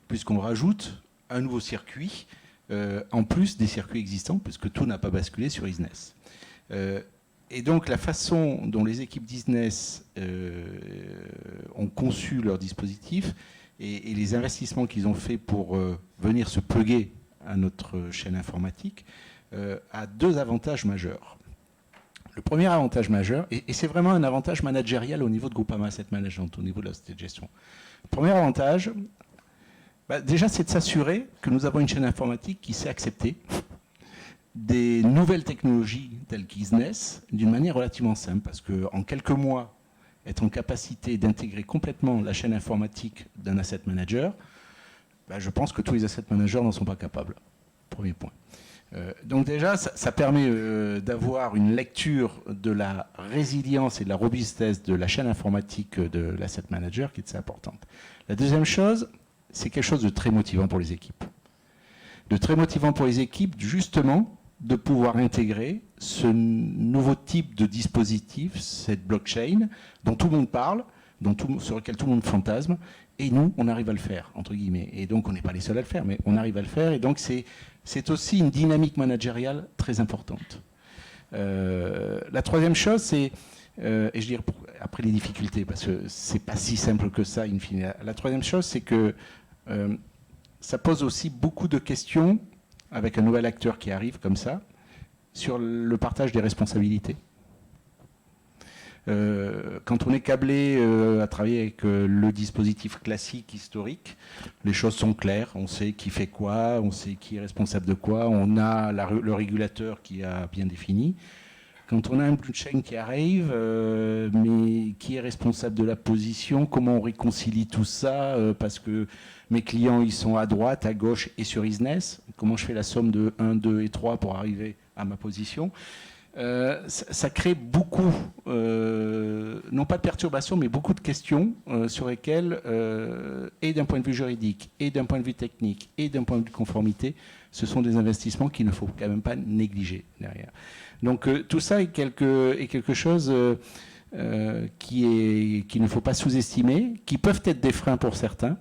puisqu'on rajoute un nouveau circuit, en plus des circuits existants, puisque tout n'a pas basculé sur business. Et donc la façon dont les équipes business ont conçu leur dispositif et les investissements qu'ils ont fait pour venir se plugger à notre chaîne informatique a 2 avantages majeurs. Le premier avantage majeur, et c'est vraiment un avantage managérial au niveau de Groupama Asset Management, au niveau de la société de gestion. Le premier avantage, déjà, c'est de s'assurer que nous avons une chaîne informatique qui sait accepter des nouvelles technologies telles qu'Business d'une manière relativement simple, parce qu'en quelques mois, être en capacité d'intégrer complètement la chaîne informatique d'un asset manager, je pense que tous les asset managers n'en sont pas capables. Premier point. Donc déjà, ça permet d'avoir une lecture de la résilience et de la robustesse de la chaîne informatique de l'asset manager qui est assez importante. La deuxième chose, c'est quelque chose de très motivant pour les équipes. De très motivant pour les équipes, justement, de pouvoir intégrer ce nouveau type de dispositif, cette blockchain, dont tout le monde parle, sur lequel tout le monde fantasme, et nous, on arrive à le faire, entre guillemets. Et donc, on n'est pas les seuls à le faire, mais on arrive à le faire, et donc c'est aussi une dynamique managériale très importante. La troisième chose, c'est, et je dirais après les difficultés, parce que c'est pas si simple que ça, in fine. La troisième chose, c'est que ça pose aussi beaucoup de questions avec un nouvel acteur qui arrive comme ça, sur le partage des responsabilités. Quand on est câblé à travailler avec le dispositif classique, historique, les choses sont claires, on sait qui fait quoi, on sait qui est responsable de quoi, on a le régulateur qui a bien défini. Quand on a un blockchain qui arrive, mais qui est responsable de la position, comment on réconcilie tout ça, parce que mes clients, ils sont à droite, à gauche et sur business. Comment je fais la somme de 1, 2 et 3 pour arriver à ma position? Ça crée beaucoup, non pas de perturbations, mais beaucoup de questions sur lesquelles, et d'un point de vue juridique, et d'un point de vue technique, et d'un point de vue de conformité, ce sont des investissements qu'il ne faut quand même pas négliger derrière. Donc tout ça est quelque chose qui ne faut pas sous-estimer, qui peuvent être des freins pour certains,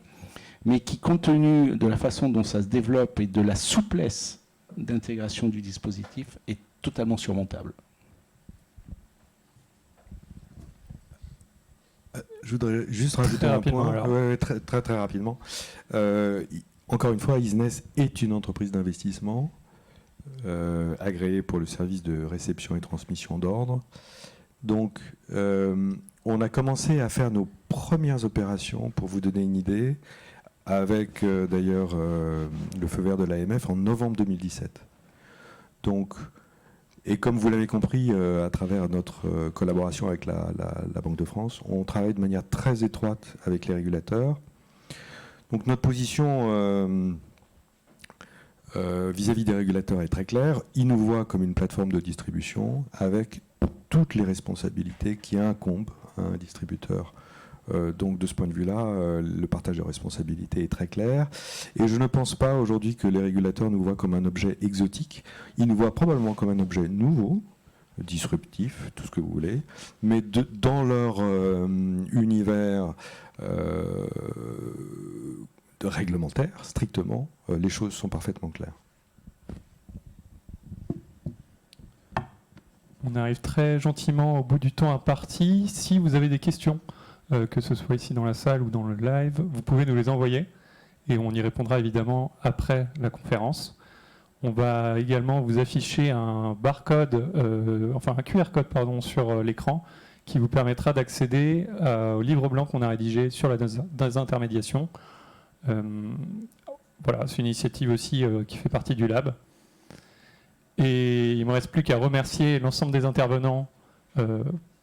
mais qui, compte tenu de la façon dont ça se développe et de la souplesse d'intégration du dispositif, est totalement surmontable. Je voudrais juste rajouter un point, très rapidement. Encore une fois, Business est une entreprise d'investissement agréée pour le service de réception et transmission d'ordre. Donc, on a commencé à faire nos premières opérations, pour vous donner une idée, avec d'ailleurs le feu vert de l'AMF en novembre 2017. Donc, et comme vous l'avez compris, à travers notre collaboration avec la Banque de France, on travaille de manière très étroite avec les régulateurs. Donc notre position vis-à-vis des régulateurs est très claire. Ils nous voient comme une plateforme de distribution avec toutes les responsabilités qui incombent à un distributeur. Donc de ce point de vue-là, le partage de responsabilités est très clair. Et je ne pense pas aujourd'hui que les régulateurs nous voient comme un objet exotique. Ils nous voient probablement comme un objet nouveau, disruptif, tout ce que vous voulez, mais dans leur univers réglementaire, strictement, les choses sont parfaitement claires. On arrive très gentiment au bout du temps imparti. Si vous avez des questions, que ce soit ici dans la salle ou dans le live, vous pouvez nous les envoyer et on y répondra évidemment après la conférence. On va également vous afficher un barcode, enfin un QR code pardon, sur l'écran qui vous permettra d'accéder au livre blanc qu'on a rédigé sur la désintermédiation. Voilà, c'est une initiative aussi qui fait partie du lab. Et il ne me reste plus qu'à remercier l'ensemble des intervenants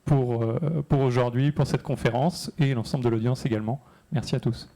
pour aujourd'hui, pour cette conférence, et l'ensemble de l'audience également. Merci à tous.